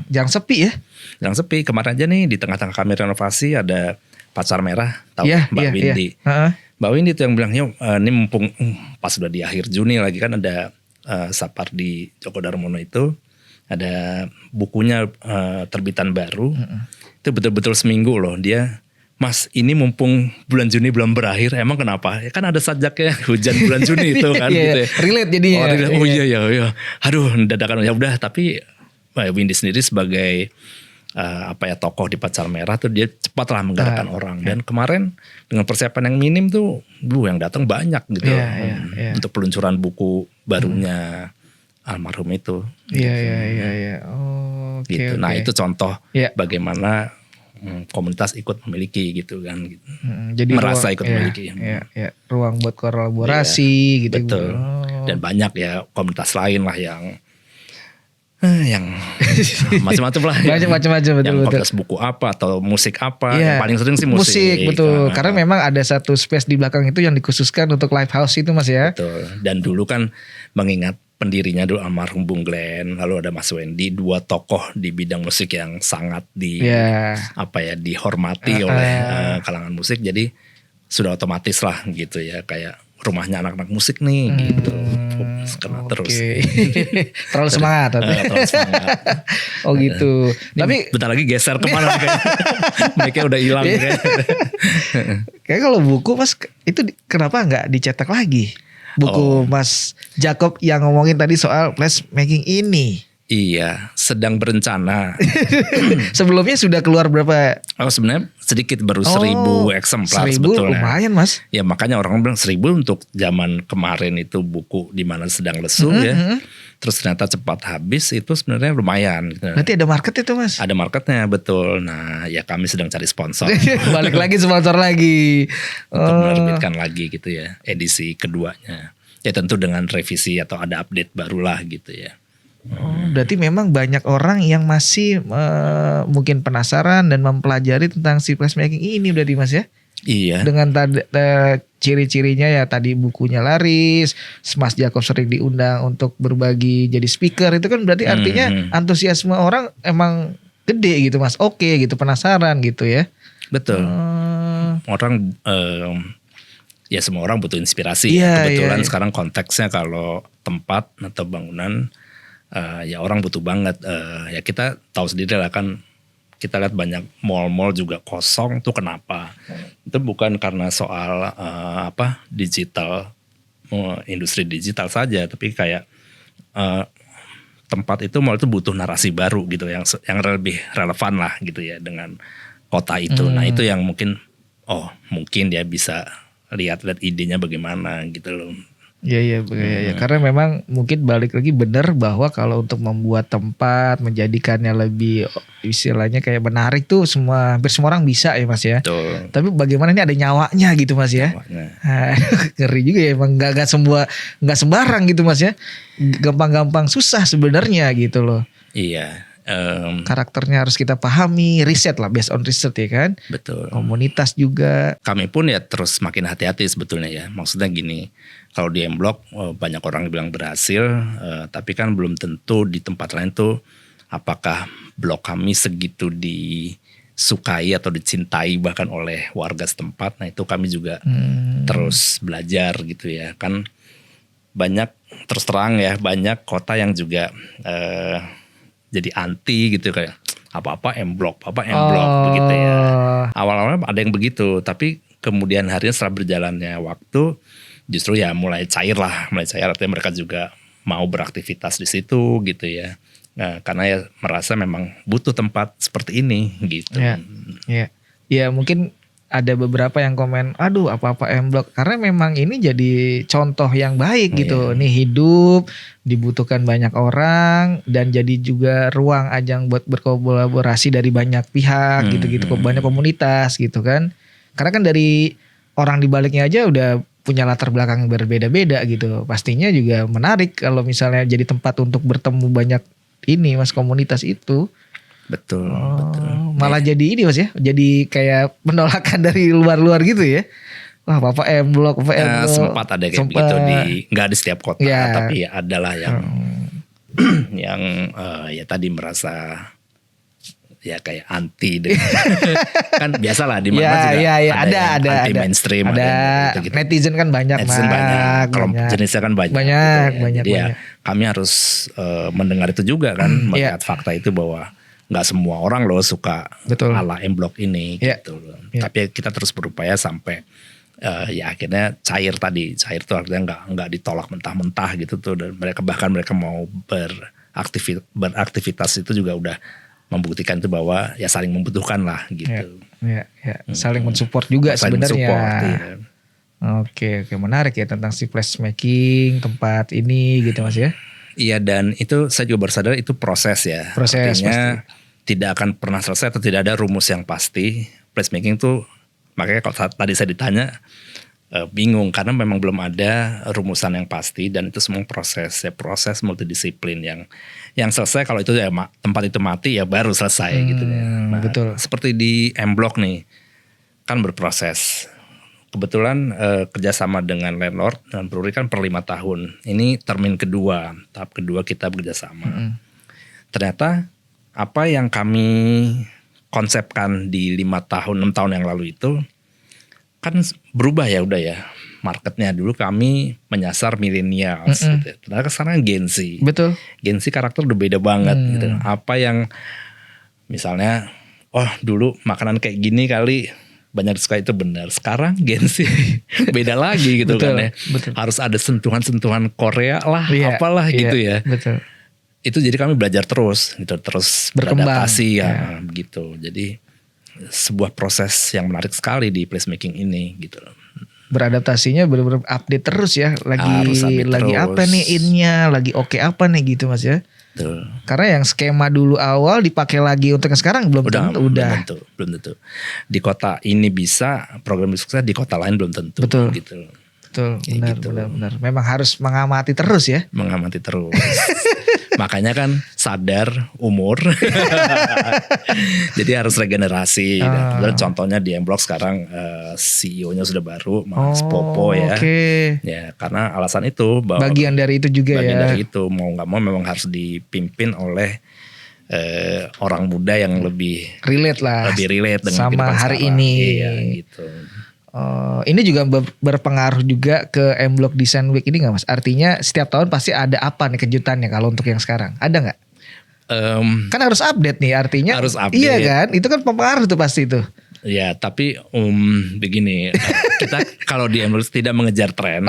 Jarang sepi ya? Jarang sepi. Kemarin aja nih di tengah-tengah kami renovasi ada Pacar Merah, tahu Mbak Windy. Mbak Windy itu yang bilang, yuk ini mumpung pas udah di akhir Juni lagi kan ada Sapar di Djoko Darmono itu ada bukunya terbitan baru. Itu betul-betul seminggu loh dia. Mas, ini mumpung bulan Juni belum berakhir, emang kenapa? Ya kan ada sajaknya hujan bulan Juni itu kan gitu ya. Relate jadinya. Oh iya. Aduh, dadakan ya udah, tapi Windy sendiri sebagai tokoh di Pacar Merah tuh dia cepatlah menggerakkan orang. Dan kemarin dengan persiapan yang minim tuh yang datang banyak gitu. Untuk peluncuran buku barunya almarhum itu. Iya. Oh, gitu. Nah, itu contoh bagaimana komunitas ikut memiliki gitu kan, gitu. Jadi merasa ruang, ikut memiliki. Ruang buat kolaborasi gitu. Betul. Dan banyak ya komunitas lain lah yang macam-macam lah. Macam-macam betul. Yang komunitas buku apa atau musik apa. Yang paling sering sih musik. Betul. Karena memang ada satu space di belakang itu yang dikhususkan untuk live house itu Mas ya. Betul. Dan dulu kan mengingat pendirinya dulu almarhum Bung Glenn, lalu ada Mas Wendy, dua tokoh di bidang musik yang sangat dihormati oleh kalangan musik. Jadi sudah otomatis lah gitu ya, kayak rumahnya anak-anak musik nih gitu. Kena terus. Terlalu semangat. Terlalu semangat. Oh gitu. Tapi bentar lagi geser kemana nih mereka udah hilang kayak kalau buku Mas itu kenapa nggak dicetak lagi? Buku Mas Jacob yang ngomongin tadi soal placemaking ini. Iya, sedang berencana. Sebelumnya sudah keluar berapa? Sebenarnya sedikit, baru 1.000 eksemplar 1.000 sebetulnya. Lumayan Mas. Ya makanya orang bilang 1.000 untuk zaman kemarin itu buku di mana sedang lesu ya. Terus ternyata cepat habis, itu sebenarnya lumayan. Berarti ada market itu Mas? Ada marketnya, betul. Nah ya kami sedang cari sponsor. Balik lagi sponsor lagi. Untuk menerbitkan lagi gitu ya, edisi keduanya. Ya tentu dengan revisi atau ada update barulah gitu ya. Berarti memang banyak orang yang masih mungkin penasaran dan mempelajari tentang si placemaking ini berarti Mas ya? Iya. Dengan ciri-cirinya ya tadi bukunya laris, Mas Jacob sering diundang untuk berbagi jadi speaker, itu kan berarti artinya antusiasme orang emang gede gitu Mas. Oke gitu, penasaran gitu ya. Betul. Orang ya semua orang butuh inspirasi. Kebetulan sekarang konteksnya kalau tempat atau bangunan ya orang butuh banget. Ya kita tahu sendiri lah kan, kita lihat banyak mall-mall juga kosong tuh kenapa? Itu bukan karena soal digital, industri digital saja, tapi kayak tempat itu, mall itu butuh narasi baru gitu yang lebih relevan lah gitu ya dengan kota itu. Nah itu yang mungkin dia bisa lihat idenya bagaimana gitu loh. Iya. Karena memang mungkin balik lagi benar bahwa kalau untuk membuat tempat, menjadikannya lebih istilahnya kayak menarik tuh hampir semua orang bisa ya Mas ya. Betul. Tapi bagaimana ini ada nyawanya gitu Mas ya. Ngeri juga ya, emang nggak sembarang gitu Mas ya. Gampang-gampang susah sebenarnya gitu loh. Iya. Karakternya harus kita pahami, riset lah, based on riset ya kan. Betul. Komunitas juga. Kami pun ya terus makin hati-hati sebetulnya ya. Maksudnya gini, kalau di M-Block banyak orang bilang berhasil, tapi kan belum tentu di tempat lain tuh apakah blok kami segitu disukai atau dicintai bahkan oleh warga setempat. Nah itu kami juga terus belajar gitu ya. Kan banyak, terus terang ya, banyak kota yang juga jadi anti gitu, kayak apa-apa M Block begitu ya. Awal-awalnya ada yang begitu, tapi kemudian harinya setelah berjalannya waktu justru ya mulai cair artinya mereka juga mau beraktivitas di situ gitu ya. Nah, karena ya merasa memang butuh tempat seperti ini gitu. Ya mungkin ada beberapa yang komen, aduh apa-apa M Block, karena memang ini jadi contoh yang baik gitu. Nih hidup, dibutuhkan banyak orang, dan jadi juga ruang ajang buat berkolaborasi dari banyak pihak gitu-gitu, banyak komunitas gitu kan. Karena kan dari orang di baliknya aja udah punya latar belakang yang berbeda-beda gitu. Pastinya juga menarik kalau misalnya jadi tempat untuk bertemu banyak ini Mas, komunitas itu. Betul. Malah jadi ini Mas ya, jadi kayak penolakan dari luar-luar gitu ya. Wah Bapak M Block. Sempat ada kayak begitu, nggak di setiap kota, tapi ya adalah yang yang ya tadi merasa ya kayak anti deh. Kan biasalah di mana juga ada anti mainstream, ada gitu. Netizen kan banyak, kelompok jenisnya kan banyak gitu ya. Jadi ya kami harus mendengar itu juga kan, melihat fakta itu bahwa nggak semua orang loh suka ala M Block ini gitu loh. Tapi kita terus berupaya sampai ya akhirnya cair tuh artinya nggak ditolak mentah-mentah gitu tuh, dan mereka mau beraktivitas itu juga udah membuktikan itu bahwa ya saling membutuhkan lah gitu. Saling mensupport juga sebenarnya. Oke, menarik ya tentang si placemaking tempat ini gitu Mas ya. Iya, dan itu saya juga bersadar itu proses ya. Artinya pasti tidak akan pernah selesai atau tidak ada rumus yang pasti. Placemaking tuh, makanya kalau tadi saya ditanya bingung karena memang belum ada rumusan yang pasti, dan itu semua proses multidisiplin yang selesai kalau itu ya tempat itu mati ya baru selesai gitu ya. Nah, betul. Seperti di M Block nih kan berproses. Kebetulan kerjasama dengan landlord dan brewery kan per 5 tahun. Ini termin kedua, tahap kedua kita bekerjasama. Ternyata apa yang kami konsepkan di 5 tahun, 6 tahun yang lalu itu kan berubah ya udah ya. Marketnya dulu kami menyasar millennials gitu. Ternyata sekarang Gen Z. Betul. Gen Z karakter udah beda banget gitu. Apa yang misalnya dulu makanan kayak gini kali banyak suka itu benar. Sekarang Gen Z beda lagi gitu kan ya. Betul. Harus ada sentuhan-sentuhan Korea lah, apalah gitu ya. Betul. Itu jadi kami belajar terus gitu, terus beradaptasi ya gitu. Jadi sebuah proses yang menarik sekali di placemaking ini gitu. Beradaptasinya benar-benar update terus ya. Lagi apa nih innya, lagi oke apa nih gitu Mas ya. Betul. Karena yang skema dulu awal dipakai lagi untuk yang sekarang belum tentu. Belum tentu. Di kota ini bisa program sukses, di kota lain belum tentu. Betul. Gitu. Betul. Benar. Memang harus mengamati terus ya. Mengamati terus. Makanya kan sadar umur. Jadi harus regenerasi. Contohnya di M Block sekarang CEO-nya sudah baru, Mas Popo ya. Ya karena alasan itu bahwa bagian dari itu juga bagian dari itu mau nggak mau memang harus dipimpin oleh orang muda yang lebih relate dengan sama hari sekarang. ini. Iya gitu. Ini juga berpengaruh juga ke M Block Design Week ini gak Mas? Artinya setiap tahun pasti ada apa nih kejutannya kalau untuk yang sekarang? Ada gak? Kan harus update nih artinya. Harus update. Iya kan? Itu kan pengaruh tuh pasti tuh. Ya tapi begini. Kita kalau di M Block tidak mengejar tren.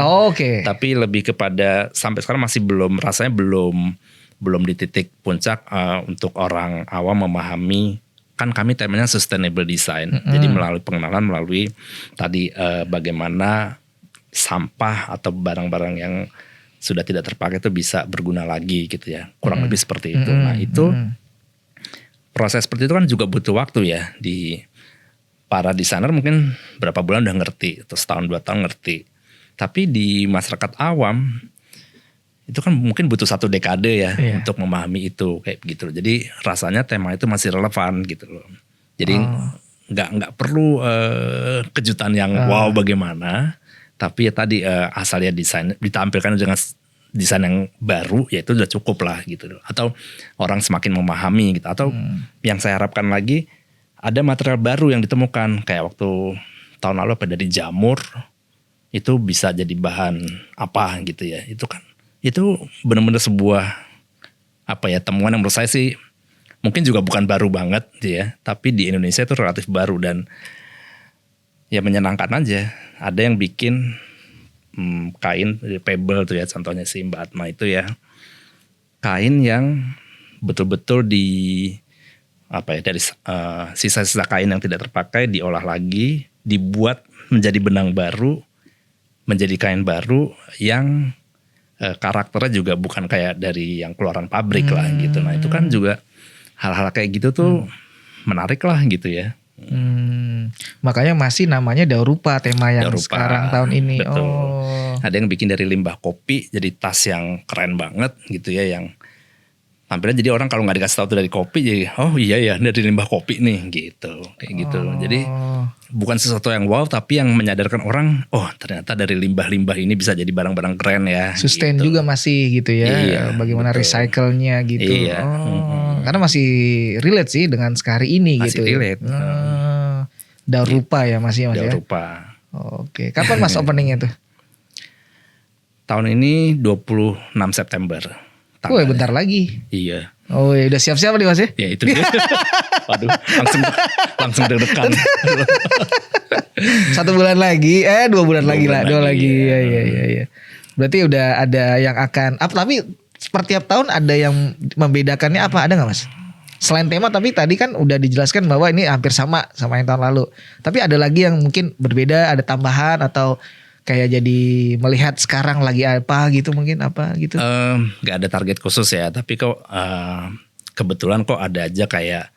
Tapi lebih kepada sampai sekarang masih rasanya belum di titik puncak untuk orang awam memahami. Kan kami temanya sustainable design. Jadi melalui tadi bagaimana sampah atau barang-barang yang sudah tidak terpakai itu bisa berguna lagi gitu ya. Kurang lebih seperti itu. Nah itu proses seperti itu kan juga butuh waktu ya. Di para desainer mungkin berapa bulan udah ngerti. Atau setahun 2 tahun ngerti. Tapi di masyarakat awam itu kan mungkin butuh 1 dekade ya untuk memahami itu kayak begitu. Jadi rasanya tema itu masih relevan gitu loh. Jadi nggak perlu kejutan yang wow bagaimana, tapi ya tadi asalnya desain ditampilkan desain yang baru ya itu udah cukup lah gitu. Atau orang semakin memahami gitu. Atau yang saya harapkan lagi ada material baru yang ditemukan kayak waktu tahun lalu apa dari jamur itu bisa jadi bahan apa gitu ya. Itu kan itu benar-benar sebuah apa ya temuan yang menurut saya sih mungkin juga bukan baru banget ya, tapi di Indonesia itu relatif baru dan ya menyenangkan aja. Ada yang bikin kain pebble tuh ya, contohnya si Mbak Atma itu ya, kain yang betul-betul di apa ya dari sisa-sisa kain yang tidak terpakai diolah lagi, dibuat menjadi benang baru, menjadi kain baru yang karakternya juga bukan kayak dari yang keluaran pabrik lah gitu. Nah itu kan juga hal-hal kayak gitu tuh menarik lah gitu ya. Makanya masih namanya Daur Rupa tema yang Daur Rupa, sekarang tahun ini. betul. Oh. Ada yang bikin dari limbah kopi jadi tas yang keren banget gitu ya, yang tampilnya jadi orang kalau nggak dikasih tahu tuh dari kopi jadi oh iya ya dari limbah kopi nih gitu kayak gitu. Jadi bukan sesuatu yang wow tapi yang menyadarkan orang oh ternyata dari limbah-limbah ini bisa jadi barang-barang keren ya. Sustain gitu. juga masih gitu ya. Iya, bagaimana betul. recycle-nya gitu. Iya. Karena masih relate sih dengan sekali ini Masih gitu. relate. Daur Rupa ya masih Mas Daur ya. Rupa. Oke. Kapan Mas openingnya tuh? Tahun ini 26 September. Oh ya bentar lagi. Iya. Oh ya udah siap-siap nih Mas ya. Ya itu dia. Waduh, langsung deg-degan. 1 bulan lagi, 2 bulan lagi lah, 2 lagi. ya. Iya. Berarti udah ada yang akan tapi seperti tiap tahun ada yang membedakannya apa? Ada nggak Mas? Selain tema tapi tadi kan udah dijelaskan bahwa ini hampir sama yang tahun lalu. Tapi ada lagi yang mungkin berbeda, ada tambahan atau kayak jadi melihat sekarang lagi apa gitu mungkin apa gitu. Gak ada target khusus ya, tapi kok kebetulan kok ada aja kayak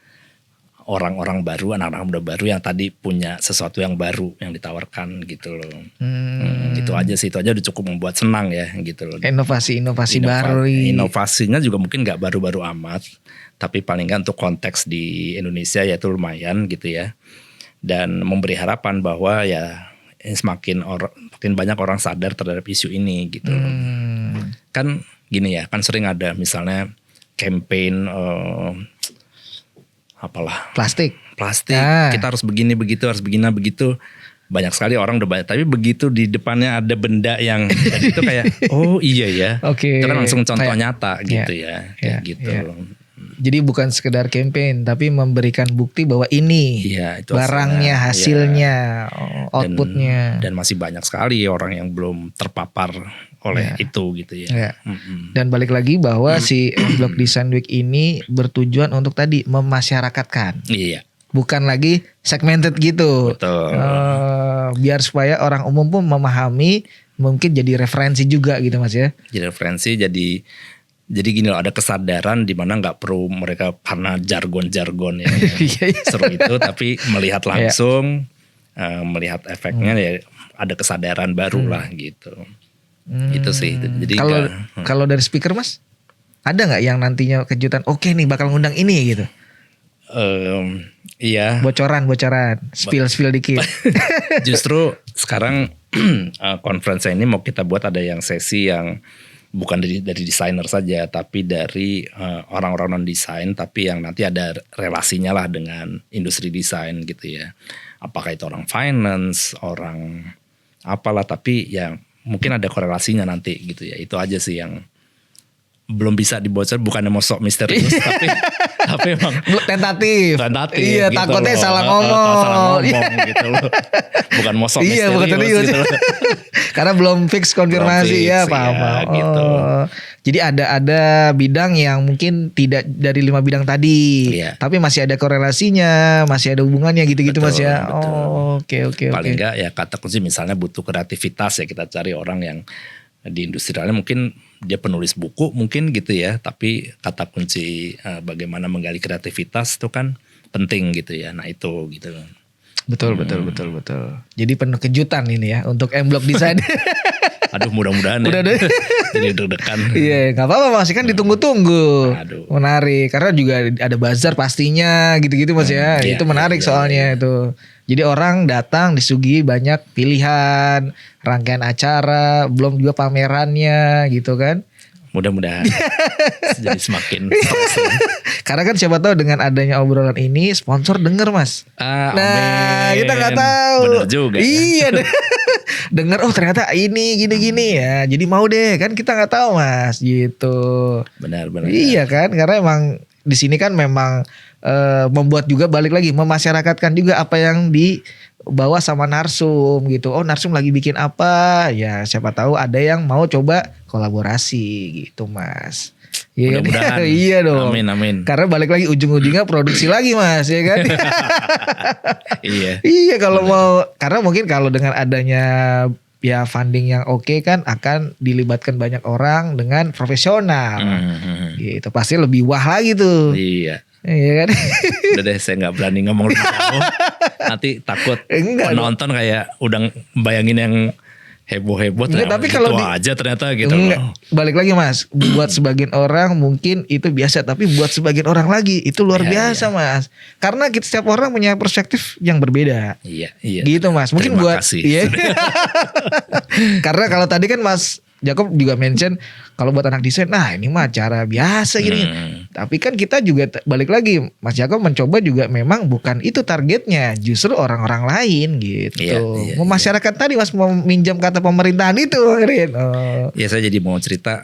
orang-orang baru, anak-anak muda baru yang tadi punya sesuatu yang baru yang ditawarkan gitu loh. Itu aja sih, itu aja udah cukup membuat senang ya gitu loh. Inovasi baru. Inovasinya juga mungkin gak baru-baru amat, tapi paling nggak untuk konteks di Indonesia ya itu lumayan gitu ya. Dan memberi harapan bahwa ya makin banyak orang sadar terhadap isu ini gitu loh. Kan gini ya, kan sering ada misalnya campaign apalah Plastik. kita harus begini begitu, harus begini begitu. Banyak sekali orang udah banyak, tapi begitu di depannya ada benda yang itu kayak oh iya ya. Oke. Itu kan langsung contoh nyata gitu ya. Kayak gitu. Ya. Jadi bukan sekedar campaign tapi memberikan bukti bahwa ini itu barangnya, hasilnya, outputnya. Dan masih banyak sekali orang yang belum terpapar oleh itu gitu ya. Dan balik lagi bahwa si M-Block Design Week ini bertujuan untuk tadi memasyarakatkan. Iya. Bukan lagi segmented gitu. Betul. Biar supaya orang umum pun memahami, mungkin jadi referensi juga gitu Mas ya. Jadi referensi jadi gini loh, ada kesadaran di mana nggak perlu mereka karena jargon-jargon yang seru itu, tapi melihat langsung, melihat efeknya ya ada kesadaran baru lah gitu. Itu sih. Jadi kalau dari speaker Mas, ada nggak yang nantinya kejutan? Oke nih bakal ngundang ini gitu. Iya. Bocoran, spill dikit. Justru sekarang conference ini mau kita buat ada yang sesi yang bukan dari desainer saja, tapi dari orang-orang non desain, tapi yang nanti ada relasinya lah dengan industri desain gitu ya. Apakah itu orang finance, orang apalah, tapi ya mungkin ada korelasinya nanti gitu ya. Itu aja sih yang belum bisa dibocor, bukannya mau sok misterius tapi emang tentatif. Iya, gitu takutnya loh. salah ngomong. Salah ngomong gitu loh. Bukan mau sok misterius. Iya, bukan serius. Gitu loh. Karena belum fix konfirmasi ya, paham. Gitu. Jadi ada bidang yang mungkin tidak dari 5 bidang tadi, tapi masih ada korelasinya, masih ada hubungannya gitu-gitu Mas ya. Betul. Oke. Paling enggak ya kata kunci misalnya butuh kreativitas ya, kita cari orang yang di industri realnya mungkin dia penulis buku mungkin gitu ya, tapi kata kunci bagaimana menggali kreativitas itu kan penting gitu ya. Nah itu gitu. Betul. Jadi penuh kejutan ini ya untuk M-Block Design. Aduh mudah-mudahan ya. Jadi deg-degan. Iya gak apa-apa Mas, kan ditunggu-tunggu. Aduh. Menarik, karena juga ada bazar pastinya gitu-gitu Mas ya. Itu menarik soalnya itu. Jadi orang datang disuguhi banyak pilihan, rangkaian acara, belum juga pamerannya gitu kan. Mudah-mudahan jadi semakin stressing. Karena kan siapa tahu dengan adanya obrolan ini sponsor denger Mas. Nah, Amin. kita nggak tahu. Bener juga. Iya, denger oh ternyata ini gini-gini ya. Jadi mau deh kan kita nggak tahu Mas gitu. Benar-benar. Iya kan, karena emang di sini kan memang membuat juga balik lagi memasyarakatkan juga apa yang dibawa sama narsum gitu. Oh narsum lagi bikin apa? Ya siapa tahu ada yang mau coba kolaborasi gitu Mas. Iya, Mudah-mudahan. iya dong. Amin. Karena balik lagi ujung-ujungnya produksi lagi Mas, ya kan? Iya. Iya kalau mau, karena mungkin kalau dengan adanya ya funding yang oke kan akan dilibatkan banyak orang dengan profesional. Gitu pasti lebih wah lagi tuh. Iya. Iya kan? Udah deh saya gak berani ngomong lebih jauh. Nanti takut Enggak, penonton kayak udah bayangin yang heboh-heboh. Enggak, tapi gitu kalau aja ternyata gitu. Enggak, balik lagi Mas. Buat sebagian orang mungkin itu biasa, tapi buat sebagian orang lagi itu luar Iya, biasa Mas. Karena kita setiap orang punya perspektif yang berbeda. Iya. Gitu Mas. Mungkin Terima buat kasih. iya. Karena kalau tadi kan Mas Jacob juga mention kalau buat anak desain, nah ini mah cara biasa gini. Tapi kan kita juga balik lagi, Mas Jacob mencoba juga memang bukan itu targetnya, justru orang-orang lain gitu. Iya, Masyarakat tadi Mas mau minjam kata pemerintahan itu, Rin. Oh. Ya saya jadi mau cerita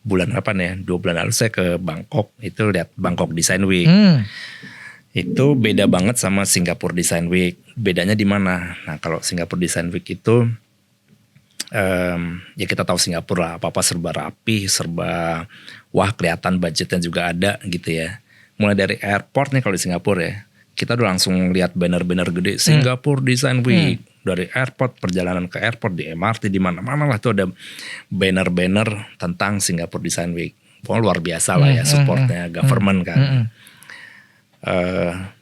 bulan apa nih ya? 2 bulan lalu saya ke Bangkok, itu lihat Bangkok Design Week. Itu beda banget sama Singapore Design Week. Bedanya di mana? Nah kalau Singapore Design Week itu ya kita tahu Singapura lah, apa-apa serba rapi, serba wah kelihatan budgetnya juga ada gitu ya. Mulai dari airport nih kalau di Singapura ya, kita udah langsung lihat banner-banner gede Singapore Design Week. Dari airport, perjalanan ke airport, di MRT, di mana-mana lah tuh ada banner-banner tentang Singapore Design Week. Pokoknya luar biasa lah ya supportnya government kan.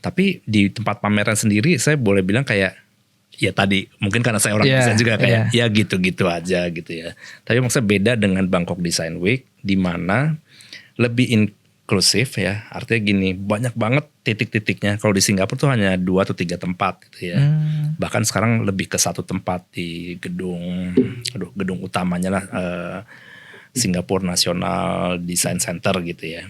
Tapi di tempat pameran sendiri saya boleh bilang kayak ya tadi mungkin karena saya orang desain juga kayak ya gitu-gitu aja gitu ya. Tapi maksudnya beda dengan Bangkok Design Week di mana lebih inklusif ya. Artinya gini, banyak banget titik-titiknya. Kalau di Singapura tuh hanya 2 atau 3 tempat gitu ya. Bahkan sekarang lebih ke 1 tempat di gedung utamanya lah Singapore National Design Center gitu ya.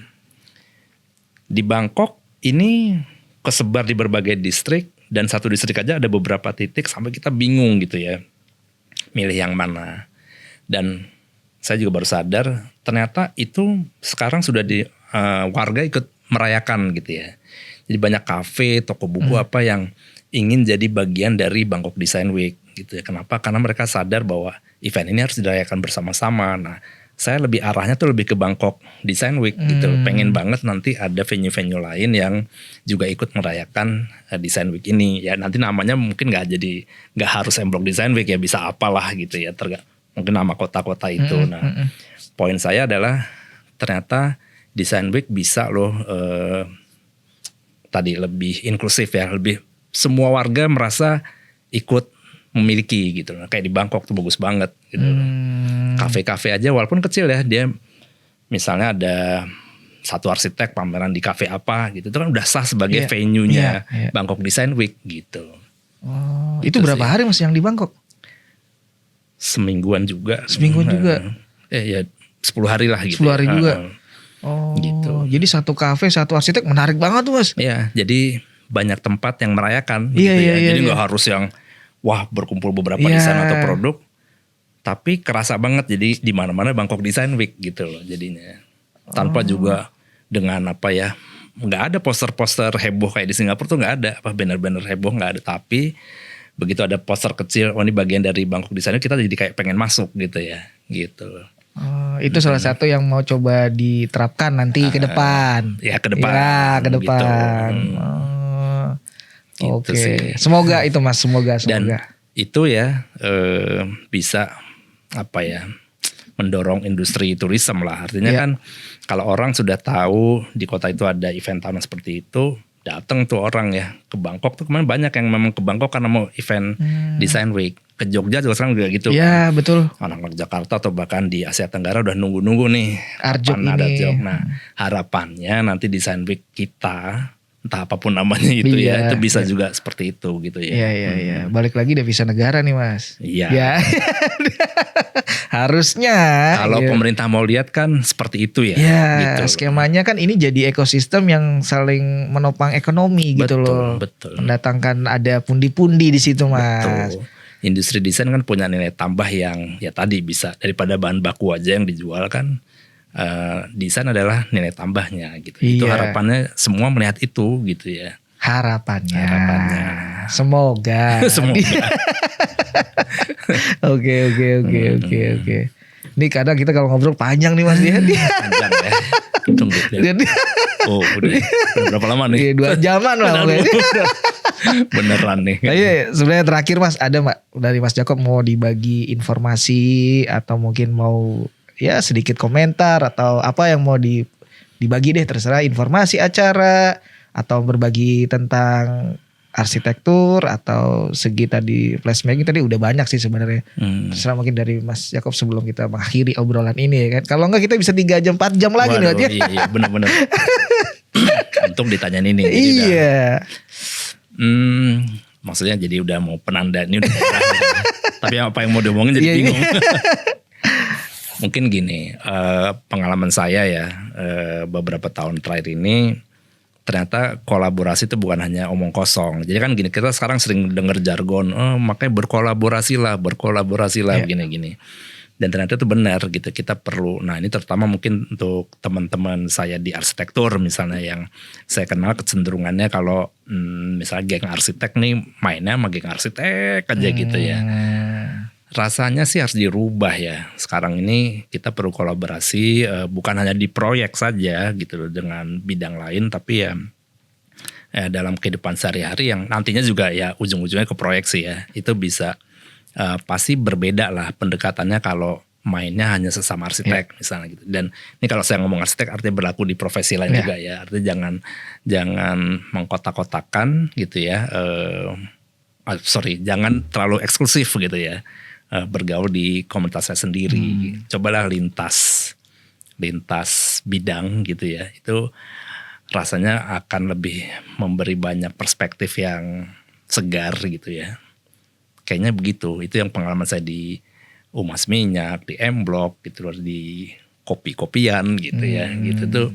Di Bangkok ini kesebar di berbagai distrik. Dan satu distrik aja ada beberapa titik sampai kita bingung gitu ya. Milih yang mana. Dan saya juga baru sadar ternyata itu sekarang sudah warga ikut merayakan gitu ya. Jadi banyak kafe, toko buku apa yang ingin jadi bagian dari Bangkok Design Week gitu ya. Kenapa? Karena mereka sadar bahwa event ini harus dirayakan bersama-sama. Nah saya lebih arahnya tuh lebih ke Bangkok Design Week gitu. Pengen banget nanti ada venue-venue lain yang juga ikut merayakan Design Week ini. Ya nanti namanya mungkin nggak harus M Block Design Week ya, bisa apalah gitu ya. Mungkin nama kota-kota itu. Nah poin saya adalah ternyata Design Week bisa loh tadi lebih inklusif ya, lebih semua warga merasa ikut memiliki gitu. Nah, kayak di Bangkok tuh bagus banget gitu. Kafe-kafe aja walaupun kecil ya, dia misalnya ada satu arsitek pameran di kafe apa gitu, itu kan udah sah sebagai venue-nya Bangkok Design Week gitu. Oh, itu berapa hari Mas yang di Bangkok? Semingguan juga. Ya 10 hari lah gitu. 10 hari juga. Oh, gitu. Jadi satu kafe, satu arsitek menarik banget tuh Mas. Iya, jadi banyak tempat yang merayakan gitu ya. Jadi nggak harus yang wah berkumpul beberapa desain atau produk, tapi kerasa banget jadi di mana-mana Bangkok Design Week gitu loh jadinya. Tanpa juga dengan apa ya, nggak ada poster-poster heboh kayak di Singapura tuh nggak ada, apa banner-banner heboh nggak ada. Tapi begitu ada poster kecil, oh ini bagian dari Bangkok Design Week, kita jadi kayak pengen masuk gitu ya, gitu. Itu salah satu yang mau coba diterapkan nanti ke depan. Ya ke depan. Ya ke depan. Gitu. Oke. Sih. Semoga itu Mas, semoga. Dan itu ya bisa apa ya, mendorong industri turisme lah. Artinya kan kalau orang sudah tahu di kota itu ada event tahunan seperti itu, datang tuh orang ya ke Bangkok tuh. Kemarin banyak yang memang ke Bangkok karena mau event Design Week. Ke Jogja juga sekarang juga gitu. Iya betul. Anak-anak Jakarta atau bahkan di Asia Tenggara udah nunggu-nunggu nih Arjok ini. ada job. Nah harapannya nanti Design Week kita entah apapun namanya itu Iya, ya, itu bisa iya. juga seperti itu gitu ya. Iya. Balik lagi devisa negara nih Mas. Iya. Ya. Harusnya. Kalau Iya. pemerintah mau lihat kan seperti itu ya. Ya, gitu. skemanya kan ini jadi ekosistem yang saling menopang ekonomi gitu Betul, loh. betul. Mendatangkan ada pundi-pundi di situ Mas. Betul. Industri desain kan punya nilai tambah yang ya tadi bisa daripada bahan baku aja yang dijual kan. Desain adalah nilai tambahnya gitu. Itu Iya. harapannya semua melihat itu gitu ya. Harapannya. Semoga. Semoga. Oke. Ini kadang kita kalau ngobrol panjang nih Mas dia. Panjang ya. Tunggu ya. Oh udah berapa lama nih? 2 jaman lah. Beneran nih. Tapi sebenarnya terakhir Mas ada dari Mas Jakob mau dibagi informasi atau mungkin mau ya sedikit komentar atau apa yang mau dibagi deh terserah, informasi acara atau berbagi tentang arsitektur atau segi tadi flashmaking tadi udah banyak sih sebenarnya. Terserah mungkin dari Mas Jakob sebelum kita mengakhiri obrolan ini ya kan. Kalau enggak kita bisa 3 jam 4 jam lagi nih. Waduh, iya bener-bener. Untung ditanyain ini. Jadi Iya. Maksudnya jadi udah mau penanda ini udah mau berakhir. Tapi apa yang mau diomongin jadi Iya. bingung. Mungkin gini, pengalaman saya ya beberapa tahun terakhir ini ternyata kolaborasi itu bukan hanya omong kosong. Jadi kan gini, kita sekarang sering dengar jargon, makanya berkolaborasilah Iya. gini-gini. Dan ternyata itu benar gitu, kita perlu. Nah ini terutama mungkin untuk teman-teman saya di arsitektur misalnya yang saya kenal kecenderungannya kalau misalnya geng arsitek nih mainnya sama geng arsitek aja gitu ya. Rasanya sih harus dirubah ya. Sekarang ini kita perlu kolaborasi bukan hanya di proyek saja gitu loh dengan bidang lain, tapi ya dalam kehidupan sehari-hari yang nantinya juga ya ujung-ujungnya ke proyek sih ya. Itu bisa pasti berbeda lah pendekatannya kalau mainnya hanya sesama arsitek misalnya gitu. Dan ini kalau saya ngomong arsitek artinya berlaku di profesi lain juga ya. Artinya jangan mengkotak-kotakan gitu ya. Jangan terlalu eksklusif gitu ya. Bergaul di komunitas saya sendiri. Cobalah lintas bidang gitu ya. Itu rasanya akan lebih memberi banyak perspektif yang segar gitu ya. Kayaknya begitu. Itu yang pengalaman saya di Umas Minyak, di M-Block gitu loh, di kopi-kopian gitu ya. Gitu tuh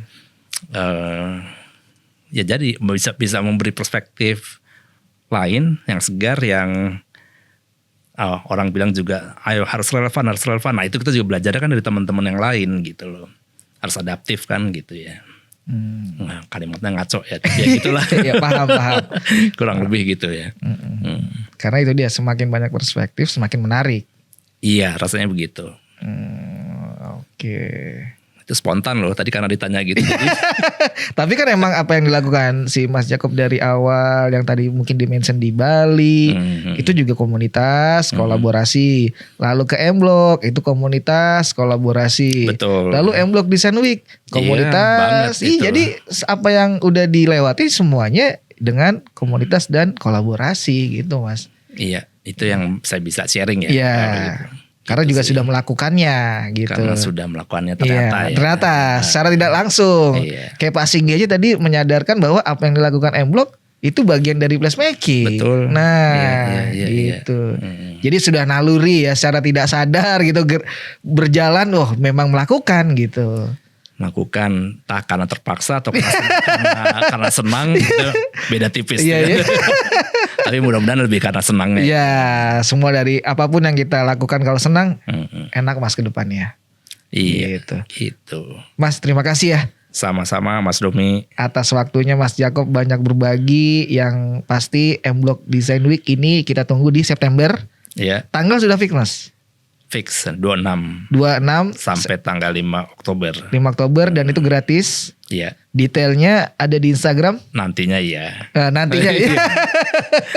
ya jadi bisa memberi perspektif lain yang segar yang orang bilang juga ayo harus relevan. Nah itu kita juga belajar kan dari teman-teman yang lain gitu loh. Harus adaptif kan gitu ya. Nah, kalimatnya ngaco ya. Tapi ya gitulah. Ya paham. Kurang lebih gitu ya. Karena itu dia semakin banyak perspektif semakin menarik. Iya rasanya begitu. Oke. Itu spontan loh tadi karena ditanya gitu. Jadi, Tapi kan emang apa yang dilakukan si Mas Jakob dari awal yang tadi mungkin dimention di Bali itu juga komunitas kolaborasi. Lalu ke M-Block itu komunitas kolaborasi. Betul. Lalu M-Block Design Week komunitas. banget itu. Jadi apa yang udah dilewati semuanya dengan komunitas dan kolaborasi gitu Mas. iya itu yang saya bisa sharing ya. Iya. Gitu. Karena juga sih. sudah melakukannya gitu. Karena sudah melakukannya ternyata Iya, ya. ternyata secara tidak langsung. Iya. Kayak Pak Singgi aja tadi menyadarkan bahwa apa yang dilakukan M-Block itu bagian dari placemaking. Betul. Nah, Iya. gitu. Jadi sudah naluri ya secara tidak sadar gitu berjalan memang melakukan gitu. Melakukan tak karena terpaksa atau karena senang gitu, beda tipis. Iya, iya. Tapi mudah-mudahan lebih karena senangnya. Ya, semua dari apapun yang kita lakukan kalau senang enak Mas ke depannya. Iya. Gitu. Gitu. Mas, terima kasih ya. Sama-sama Mas Domi. Atas waktunya Mas Jakob banyak berbagi. Yang pasti M-Block Design Week ini kita tunggu di September. Ya, Tanggal sudah fix Mas. fix 26 26 sampai tanggal 5 Oktober. 5 Oktober dan itu gratis. Iya. Detailnya ada di Instagram. Nantinya ya. Nantinya ya.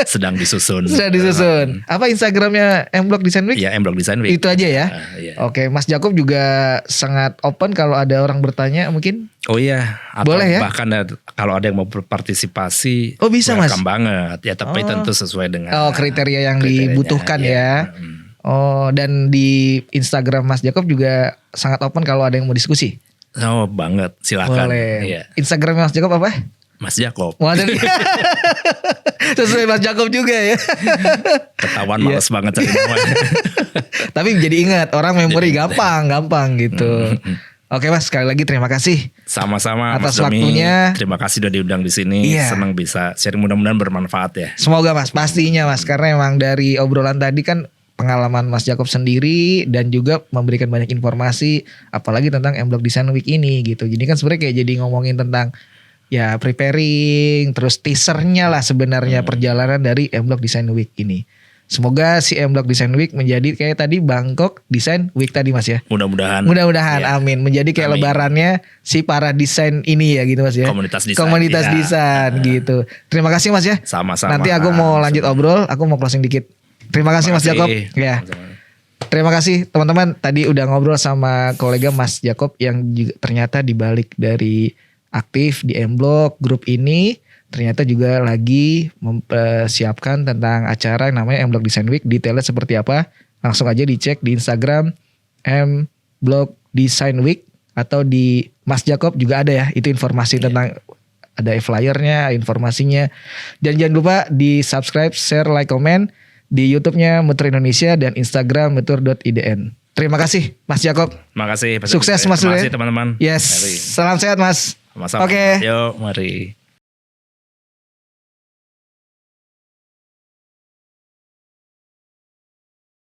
Sedang disusun. Sudah disusun. Apa Instagramnya M-Block Design Week? Ya, M-Block Design Week. Itu aja ya. Iya. Oke, Mas Jakob juga sangat open kalau ada orang bertanya mungkin. Oh iya, atau Boleh ya? bahkan kalau ada yang mau berpartisipasi, Oh, bisa, Mas? welcome banget. Ya, tapi tentu sesuai dengan Kriteria yang kriterianya, dibutuhkan iya. ya. Oh, dan di Instagram Mas Jakob juga sangat open kalau ada yang mau diskusi. Oh, banget. Silakan. Boleh. Iya. Instagram Mas Jakob apa? Mas Jakob. Waduh. Sesuai Mas Jakob juga ya. Ketahuan males banget cari namanya. Tapi jadi ingat, orang memori gampang gitu. Oke Mas, sekali lagi terima kasih. Sama-sama atas Mas Domi. waktunya. Terima kasih udah diundang di sini. Iya. Senang bisa sharing, mudah-mudahan bermanfaat ya. Semoga Mas, pastinya Mas, karena emang dari obrolan tadi kan pengalaman Mas Jakob sendiri dan juga memberikan banyak informasi, apalagi tentang M-Block Design Week ini gitu. Jadi kan sebenarnya kayak jadi ngomongin tentang ya preparing, terus teasernya lah sebenarnya perjalanan dari M-Block Design Week ini. Semoga si M-Block Design Week menjadi kayak tadi Bangkok Design Week tadi Mas ya. Mudah-mudahan. Mudah-mudahan, amin. Menjadi kayak lebarannya si para desain ini ya gitu Mas ya. Komunitas desain. Komunitas desain gitu. Terima kasih Mas ya. Sama-sama. Nanti aku mau lanjut obrol, aku mau closing dikit. Terima kasih Mas Jakob. Ya. Terima kasih teman-teman. Tadi udah ngobrol sama kolega Mas Jakob yang juga ternyata dibalik dari aktif di M-Block grup ini, ternyata juga lagi mempersiapkan tentang acara yang namanya M-Block Design Week. Detailnya seperti apa? Langsung aja dicek di Instagram M-Block Design Week atau di Mas Jakob juga ada ya. Itu informasi tentang ada flyernya, informasinya. Dan jangan lupa di subscribe, share, like, komen di YouTube-nya Metur Indonesia dan Instagram metur.idn. Terima kasih Mas Jakob. Terima kasih. Sukses Mas. Terima kasih teman-teman. Yes. Salam sehat Mas. Sama-sama. Oke. Yuk, mari.